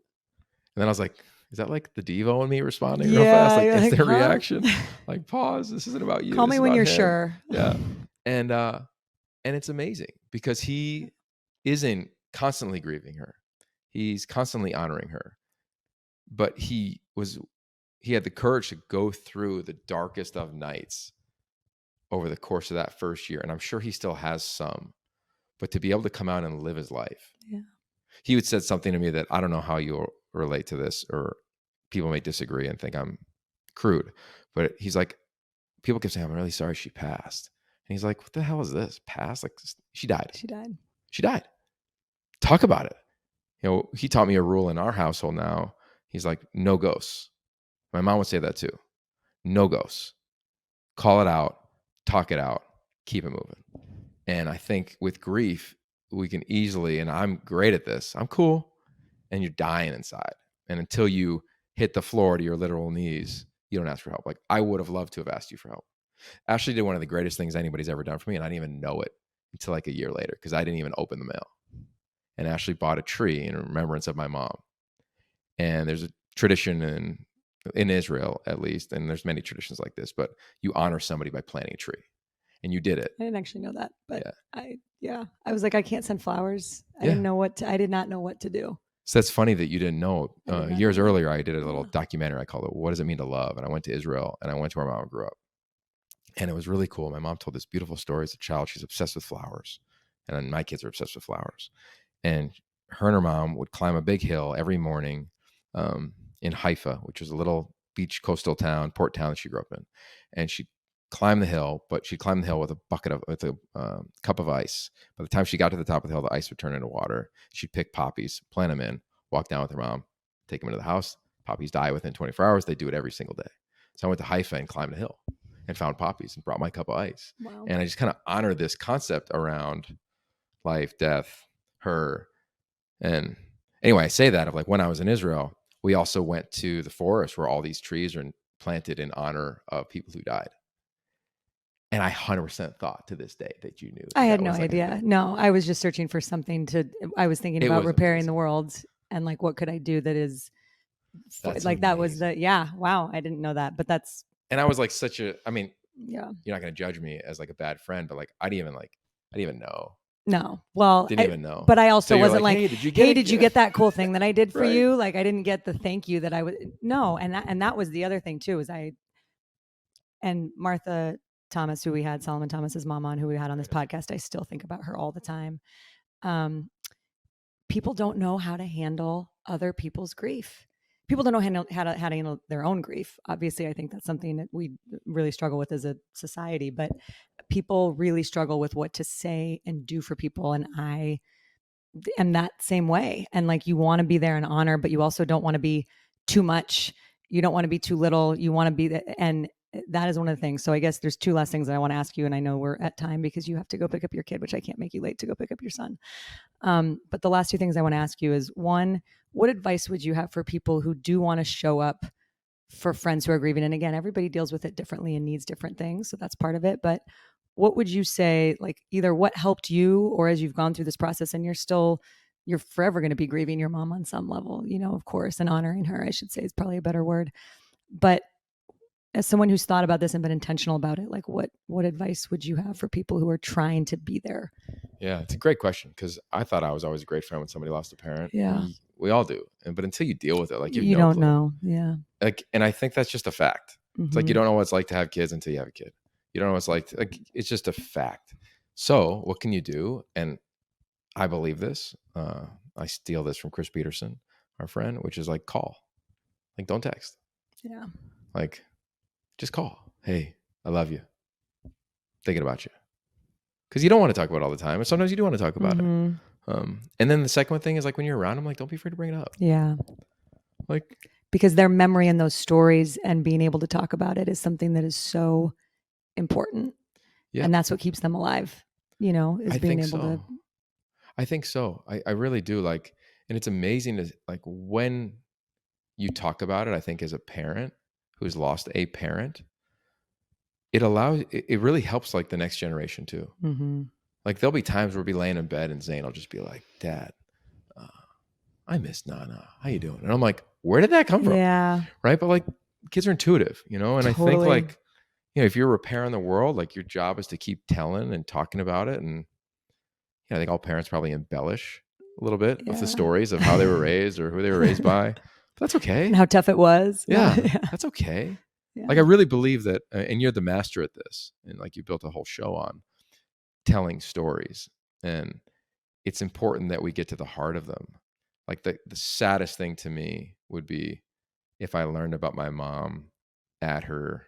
then I was like, is that like the Devo and me responding real fast? Like, is their reaction? Like, pause. This isn't about you. Call me when you're sure. Yeah. And it's amazing because he isn't constantly grieving her. He's constantly honoring her. But he had the courage to go through the darkest of nights over the course of that first year. And I'm sure he still has some. But to be able to come out and live his life. Yeah. He would said something to me that I don't know how you'll relate to this, or people may disagree and think I'm crude. But he's like, people keep saying, I'm really sorry she passed. And he's like, what the hell is this? Passed? Like, she died. She died. Talk about it. he taught me a rule in our household now. He's like, no ghosts. My mom would say that too. No ghosts. Call it out, talk it out, keep it moving. And I think with grief, we can easily, and I'm great at this, I'm cool, and you're dying inside. And until you hit the floor to your literal knees, you don't ask for help. Like, I would have loved to have asked you for help. Ashley did one of the greatest things anybody's ever done for me, and I didn't even know it until like a year later because I didn't even open the mail. And Ashley bought a tree in remembrance of my mom. And there's a tradition in Israel, at least, and there's many traditions like this, but you honor somebody by planting a tree. And you did it. I didn't actually know that, but I was like, I can't send flowers. I did not know what to do. So that's funny that you didn't know. Years earlier, I did a little documentary. I called it, What Does It Mean to Love? And I went to Israel and I went to where my mom grew up. And it was really cool. My mom told this beautiful story as a child. She's obsessed with flowers. And my kids are obsessed with flowers. And her and her mom would climb a big hill every morning in Haifa, which was a little beach coastal town, port town that she grew up in. And she climbed the hill, but she climbed the hill with a cup of ice. By the time she got to the top of the hill, the ice would turn into water. She'd pick poppies, plant them in, walk down with her mom, take them into the house. Poppies die within 24 hours. They do it every single day. So I went to Haifa and climbed a hill and found poppies and brought my cup of ice. Wow. And I just kind of honor this concept around life, death, her. And anyway, I say that of like when I was in Israel, we also went to the forest where all these trees are planted in honor of people who died. And I 100% thought to this day that you knew. I had no idea. No, I was just searching for something I was thinking about repairing the world and like, what could I do that is like, amazing. That was wow. I didn't know that, but that's. And I was like you're not going to judge me as like a bad friend, but like, I didn't even know. No. Well, didn't even know. But I also wasn't like, hey, did you get that cool thing that I did for you? Like, I didn't get the thank you that I would. No. And that was the other thing too, is and Martha Thomas, who we had, Solomon Thomas's mom on, who we had on this podcast, I still think about her all the time. People don't know how to handle other people's grief. People don't know how to handle their own grief. Obviously, I think that's something that we really struggle with as a society, but people really struggle with what to say and do for people. And I am that same way. And like, you want to be there and honor, but you also don't want to be too much. You don't want to be too little. You want to be and that is one of the things. So I guess there's two last things that I want to ask you. And I know we're at time because you have to go pick up your kid, which I can't make you late to go pick up your son. But the last two things I want to ask you is, one, what advice would you have for people who do want to show up for friends who are grieving? And again, everybody deals with it differently and needs different things. So that's part of it. But what would you say, like either what helped you, or as you've gone through this process and you're forever going to be grieving your mom on some level, of course, and honoring her, I should say, is probably a better word. But as someone who's thought about this and been intentional about it, like what advice would you have for people who are trying to be there? Yeah, it's a great question, because I thought I was always a great friend when somebody lost a parent. Yeah. We all do. But until you deal with it, like you don't know. Yeah. Like, and I think that's just a fact. Mm-hmm. It's like, you don't know what it's like to have kids until you have a kid. You don't know what it's like it's just a fact. So what can you do? And I believe this. I steal this from Chris Peterson, our friend, which is like, call. Like, don't text. Yeah. Like, just call. Hey, I love you. Thinking about you. Because you don't want to talk about it all the time. And sometimes you do want to talk about it. And then the second thing is like, when you're around them, like, don't be afraid to bring it up. Yeah. Like, because their memory and those stories and being able to talk about it is something that is so important. Yeah. And that's what keeps them alive, is being able to. I think so. I really do. Like, and it's amazing to, like, when you talk about it, I think as a parent who's lost a parent, it really helps like the next generation too. Mm-hmm. Like, there'll be times where we'll be laying in bed and Zane will just be like, Dad, I miss Nana. How you doing? And I'm like, where did that come from? Yeah. Right. But like, kids are intuitive, and totally. I think like, if you're repairing the world, like, your job is to keep telling and talking about it. And I think all parents probably embellish a little bit of the stories of how they were raised or who they were raised by. But that's okay. And how tough it was. Yeah. That's okay. Yeah. Like, I really believe that, and you're the master at this, and like, you built a whole show on telling stories, and it's important that we get to the heart of them. Like, the saddest thing to me would be if I learned about my mom at her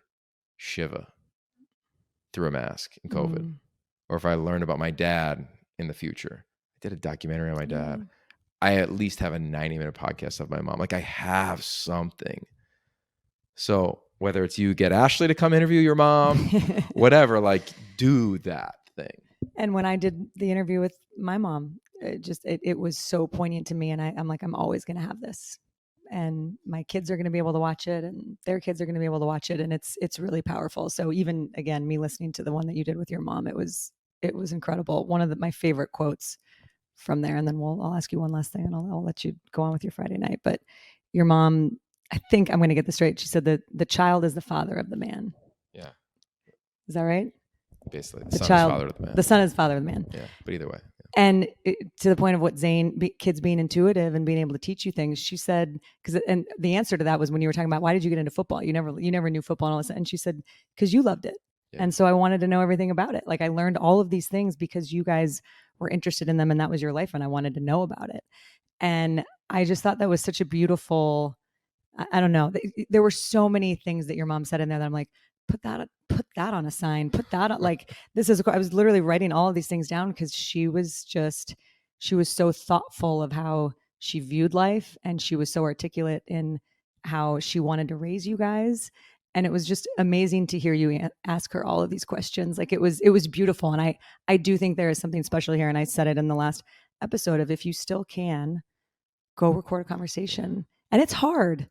Shiva through a mask in COVID, or if I learned about my dad in the future. I did a documentary on my dad. I at least have a 90-minute podcast of my mom. Like I have something. So whether it's you get Ashley to come interview your mom, whatever, like do that thing. And when I did the interview with my mom, it was so poignant to me. And I'm like, I'm always going to have this. And my kids are going to be able to watch it, and their kids are going to be able to watch it. And it's really powerful. So even again, me listening to the one that you did with your mom, it was incredible. One of my favorite quotes from there. And then I'll ask you one last thing, and I'll let you go on with your Friday night. But your mom, I think I'm going to get this straight. She said that the child is the father of the man. Yeah. Is that right? Basically, the son is father of the man. The son is father of the man. Yeah, but either way. Yeah. And to the point of what Zane, kids being intuitive and being able to teach you things, she said, and the answer to that was when you were talking about, why did you get into football? You never knew football and all this. And she said, because you loved it. Yeah. And so I wanted to know everything about it. Like I learned all of these things because you guys were interested in them, and that was your life, and I wanted to know about it. And I just thought that was such a beautiful, I don't know. There were so many things that your mom said in there that I'm like, put that on a sign, put that on, like, this is, I was literally writing all of these things down because she was so thoughtful of how she viewed life, and she was so articulate in how she wanted to raise you guys. And it was just amazing to hear you ask her all of these questions. Like it was beautiful. And I do think there is something special here. And I said it in the last episode of, if you still can, go record a conversation. And it's hard.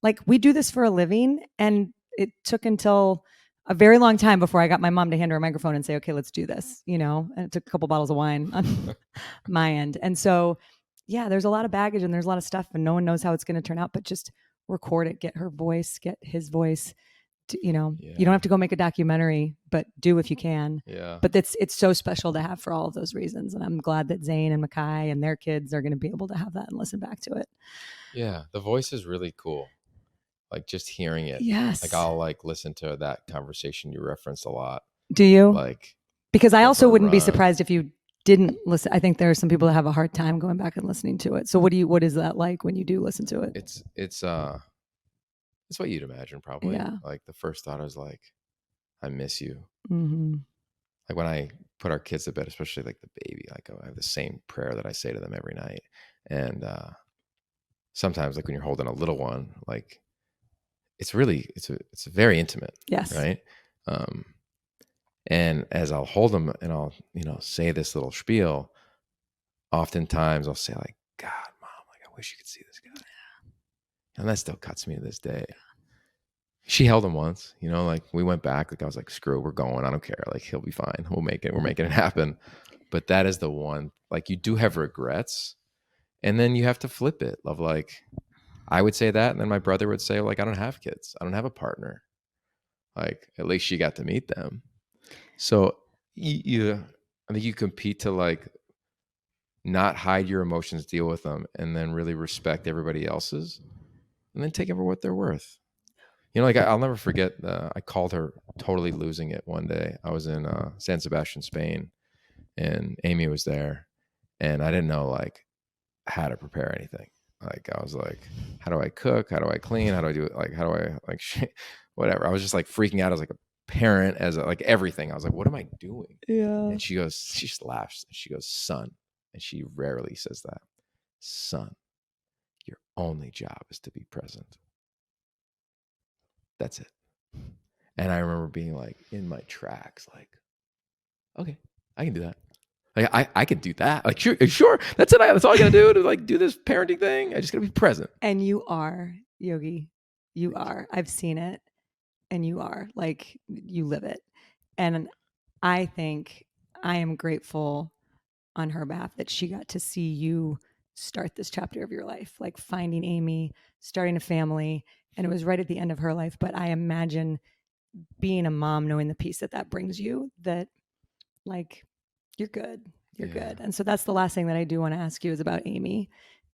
Like we do this for a living, and it took until a very long time before I got my mom to hand her a microphone and say, okay, let's do this, and it took a couple bottles of wine on my end. And so, yeah, there's a lot of baggage and there's a lot of stuff, and no one knows how it's going to turn out, but just record it, get her voice, get his voice. You don't have to go make a documentary, but do if you can. Yeah. But it's so special to have for all of those reasons. And I'm glad that Zane and Makai and their kids are going to be able to have that and listen back to it. Yeah. The voice is really cool. Like just hearing it. Yes. Like I'll listen to that conversation you referenced a lot. Do you? Like, because I also wouldn't be surprised if you didn't listen. I think there are some people that have a hard time going back and listening to it. So what is that like when you do listen to it? It's what you'd imagine probably. Yeah. Like the first thought is like, I miss you. Mm-hmm. Like when I put our kids to bed, especially like the baby, like I have the same prayer that I say to them every night. And sometimes like when you're holding a little one, like it's very intimate. Yes. Right. And as I'll hold them and I'll, say this little spiel, oftentimes I'll say like, God, Mom, like I wish you could see this guy. And that still cuts me to this day. She held him once, like we went back, like I was like, screw it, we're going. I don't care. Like he'll be fine. We'll make it. We're making it happen. But that is the one, like you do have regrets. And then you have to flip it of like, I would say that. And then my brother would say like, I don't have kids. I don't have a partner. Like at least she got to meet them. So I think you compete to like not hide your emotions, deal with them, and then really respect everybody else's. And then take them for what they're worth. Like I'll never forget, I called her totally losing it one day. I was in San Sebastian, Spain, and Amy was there. And I didn't know like how to prepare anything. Like I was like, how do I cook? How do I clean? How do I do it? Like, how do I like whatever. I was just like freaking out as like a parent, as like everything. I was like, what am I doing? Yeah. And she just laughs. She goes, son. And she rarely says that. Son. Your only job is to be present. That's it. And I remember being like in my tracks, like, okay, I can do that. Like I can do that. Like sure. That's it. That's all I gotta do to like do this parenting thing. I just gotta be present. And you are, Yogi. You are. I've seen it. And you are. Like you live it. And I think I am grateful on her behalf that she got to see you start this chapter of your life, like finding Amy, starting a family, and it was right at the end of her life. But I imagine being a mom, knowing the peace that brings you, that like you're good, good. And so that's the last thing that I do want to ask you is about Amy,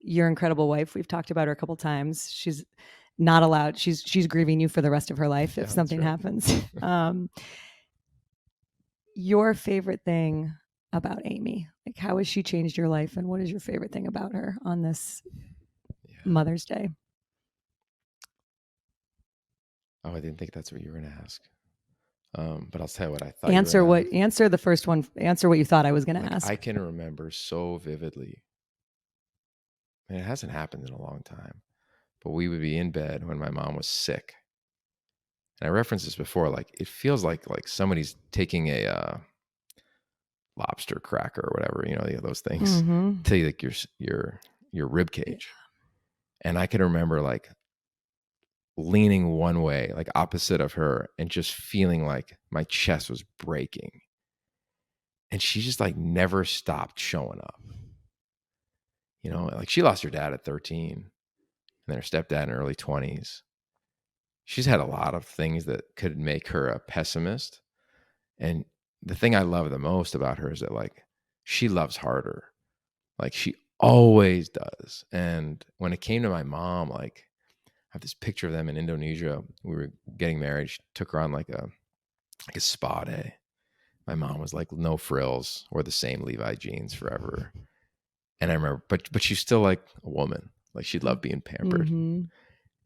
your incredible wife. We've talked about her a couple of times. She's not allowed. She's grieving you for the rest of her life if something happens. Your favorite thing about Amy, like how has she changed your life, and what is your favorite thing about her on this Mother's Day? Oh, I didn't think that's what you were going to ask. But I'll tell you what I thought. Answer the first one. Answer what you thought I was going to ask. I can remember so vividly it hasn't happened in a long time, but we would be in bed when my mom was sick. And I referenced this before, like it feels like somebody's taking a lobster cracker or whatever, those things to like your rib cage. And I can remember like leaning one way, like opposite of her, and just feeling like my chest was breaking. And she just like never stopped showing up. Like she lost her dad at 13 and then her stepdad in her early 20s. She's had a lot of things that could make her a pessimist. And the thing I love the most about her is that like she loves harder. Like she always does. And when it came to my mom, like I have this picture of them in Indonesia. We were getting married. She took her on like a spa day. My mom was like no frills, wore the same Levi jeans forever. And I remember, but she's still like a woman. Like she loved being pampered.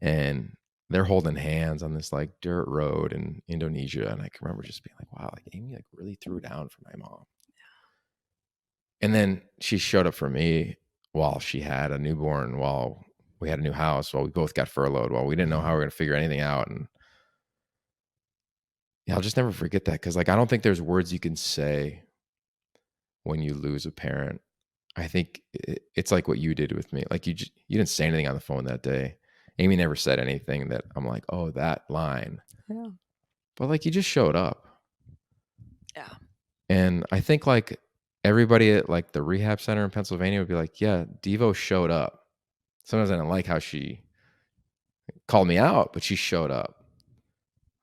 And they're holding hands on this like dirt road in Indonesia. And I can remember just being like, wow, like Amy like really threw down for my mom. And then she showed up for me while she had a newborn, while we had a new house, while we both got furloughed, while we didn't know how we were going to figure anything out. And yeah, I'll just never forget that. Cause like, I don't think there's words you can say when you lose a parent. I think it's like what you did with me. Like you didn't say anything on the phone that day. Amy never said anything that I'm like, oh, that line. Yeah. But like you just showed up. Yeah. And I think like everybody at like the rehab center in Pennsylvania would be like, yeah, Devo showed up. Sometimes I didn't like how she called me out, but she showed up.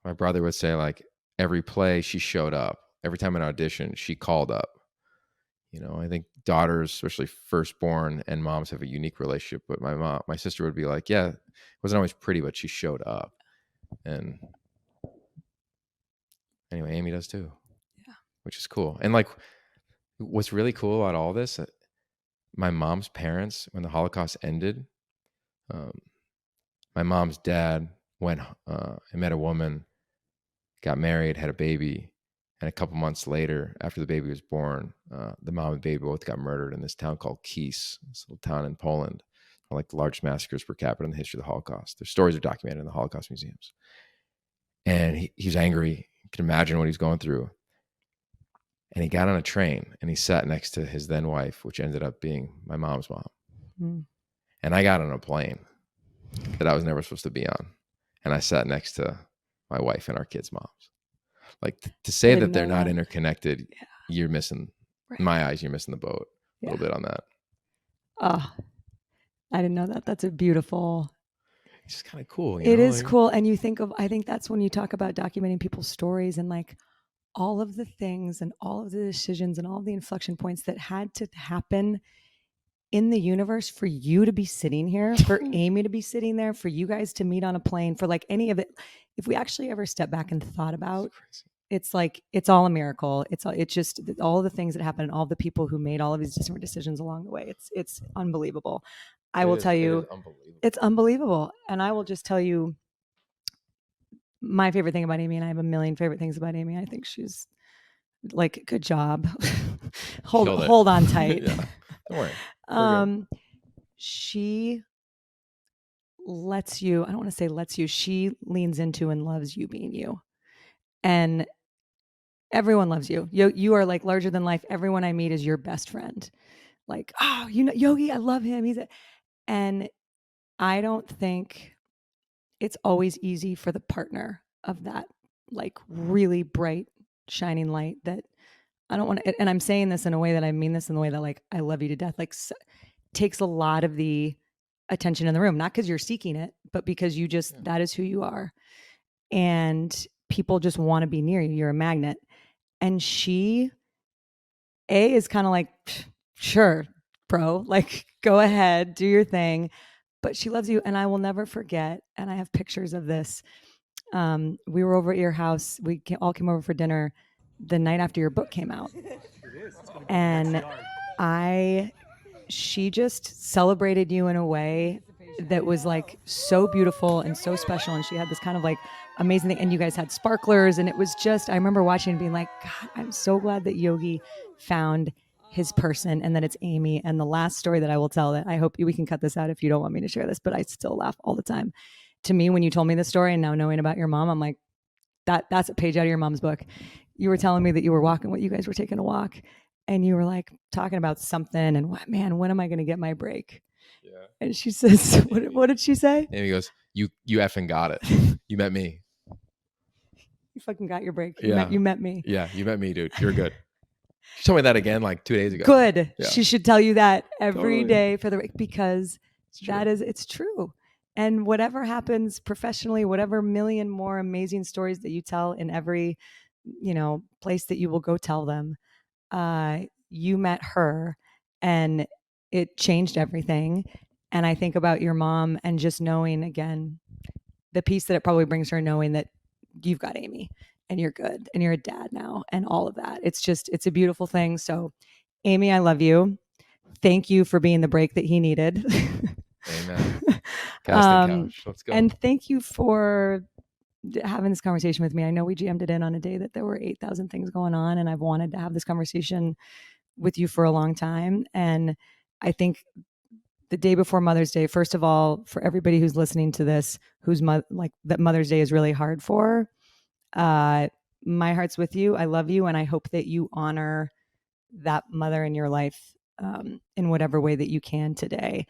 My brother would say like every play she showed up. Every time an audition, she called up. I think daughters, especially firstborn, and moms have a unique relationship. But my sister would be like, yeah, it wasn't always pretty, but she showed up. And anyway, Amy does too. Yeah. Which is cool. And like, what's really cool about all this, my mom's parents, when the Holocaust ended, my mom's dad went and met a woman, got married, had a baby. And a couple months later, after the baby was born, the mom and baby both got murdered in this town called Kies, this little town in Poland, like the largest massacres per capita in the history of the Holocaust. Their stories are documented in the Holocaust museums. And he's angry. You can imagine what he's going through. And he got on a train and he sat next to his then wife, which ended up being my mom's mom. Mm. And I got on a plane that I was never supposed to be on. And I sat next to my wife and our kids' moms. Like to say that they're not interconnected, you're missing, in my eyes, you're missing the boat a little bit on that. Oh, I didn't know that. That's a beautiful. It's just kind of cool. It is cool. And I think that's when you talk about documenting people's stories and like all of the things and all of the decisions and all of the inflection points that had to happen in the universe for you to be sitting here, for Amy to be sitting there, for you guys to meet on a plane, for like any of it. If we actually ever step back and thought about, it's like, it's all a miracle. It's just all the things that happen and all the people who made all of these different decisions along the way. It's unbelievable. I will tell you, it's unbelievable. And I will just tell you my favorite thing about Amy, and I have a million favorite things about Amy. I think she's like, good job. hold on tight. Yeah. Don't worry. She lets you, I don't want to say lets you, she leans into and loves you being you. And everyone loves you. You are like larger than life. Everyone I meet is your best friend. Like, oh, Yogi, I love him. And I don't think it's always easy for the partner of that, like really bright, shining light that I don't want to, and I'm saying this in a way that I mean this in the way that like, I love you to death, like takes a lot of the attention in the room, not because you're seeking it, but because you just, that is who you are. And people just want to be near you. You're a magnet. And she, is kind of like, sure, bro, like go ahead, do your thing. But she loves you. And I will never forget. And I have pictures of this. We were over at your house. We all came over for dinner the night after your book came out. And she just celebrated you in a way that was like so beautiful and so special. And she had this kind of like amazing thing. And you guys had sparklers. And it was just, I remember watching and being like, God, I'm so glad that Yogi found his person, and that it's Amy. And the last story that I will tell, that I hope we can cut this out if you don't want me to share this, but I still laugh all the time. To me, when you told me this story and now knowing about your mom, I'm like, that's a page out of your mom's book. You were telling me that you were walking, you guys were taking a walk, and you were like talking about something, and when am I going to get my break? Yeah. And she says, what did she say? Amy goes, you effing got it. You met me. You fucking got your break. Yeah. You met me. Yeah, you met me, dude. You're good. She told me that again like 2 days ago. Good. Yeah. She should tell you that every day for the, because it's true. And whatever happens professionally, whatever million more amazing stories that you tell in every, place that you will go tell them, you met her and it changed everything. And I think about your mom and just knowing, again, the peace that it probably brings her, knowing that you've got Amy and you're good and you're a dad now and all of that. It's a beautiful thing. So Amy, I love you. Thank you for being the break that he needed. Amen. Casting couch. Let's go. And thank you for having this conversation with me. I know we jammed it in on a day that there were 8,000 things going on, and I've wanted to have this conversation with you for a long time. And I think the day before Mother's Day, first of all, for everybody who's listening to this, who's that Mother's Day is really hard for, my heart's with you. I love you. And I hope that you honor that mother in your life in whatever way that you can today.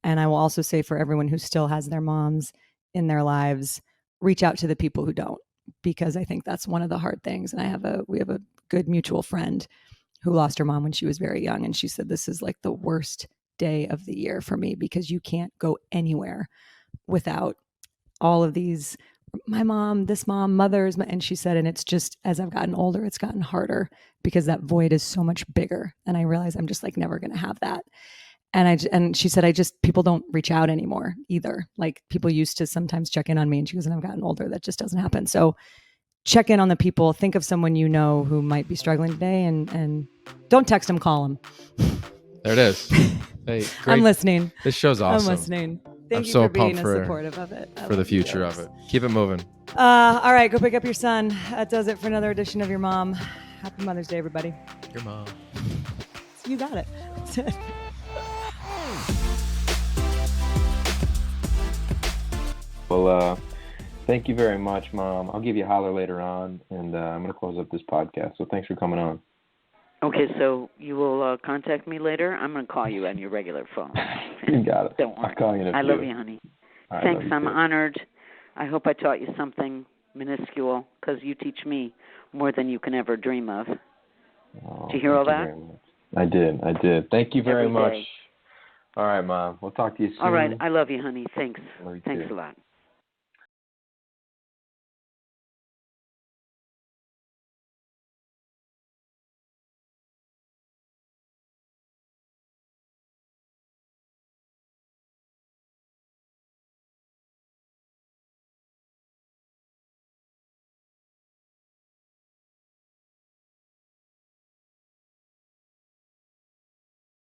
And I will also say, for everyone who still has their moms in their lives, reach out to the people who don't, because I think that's one of the hard things. And we have a good mutual friend who lost her mom when she was very young. And she said, this is like the worst day of the year for me, because you can't go anywhere without all of these, my mom, this mom, mothers. And she said, and it's just, as I've gotten older, it's gotten harder because that void is so much bigger. And I realize I'm just like never going to have that. And she said, people don't reach out anymore either. Like, people used to sometimes check in on me, and she goes, and I've gotten older, that just doesn't happen. So check in on the people. Think of someone you know who might be struggling today, and don't text them, call them. There it is. Hey, great. I'm listening. This show's awesome. I'm listening. Thank you so for being pumped supportive of it. For the future of it. Keep it moving. All right, go pick up your son. That does it for another edition of Your Mom. Happy Mother's Day, everybody. Your mom. You got it. That's it. Well, thank you very much, Mom. I'll give you a holler later on, and I'm going to close up this podcast. So thanks for coming on. Okay, so you will contact me later. I'm going to call you on your regular phone. You got it. Don't worry. I'll call you in a I few. love you, honey. Thanks. I'm honored. I hope I taught you something minuscule, because you teach me more than you can ever dream of. Did you hear all that? I did. Thank you very much. Day. All right, Mom. We'll talk to you soon. All right. I love you, honey. Thanks. Love you Thanks too. a lot.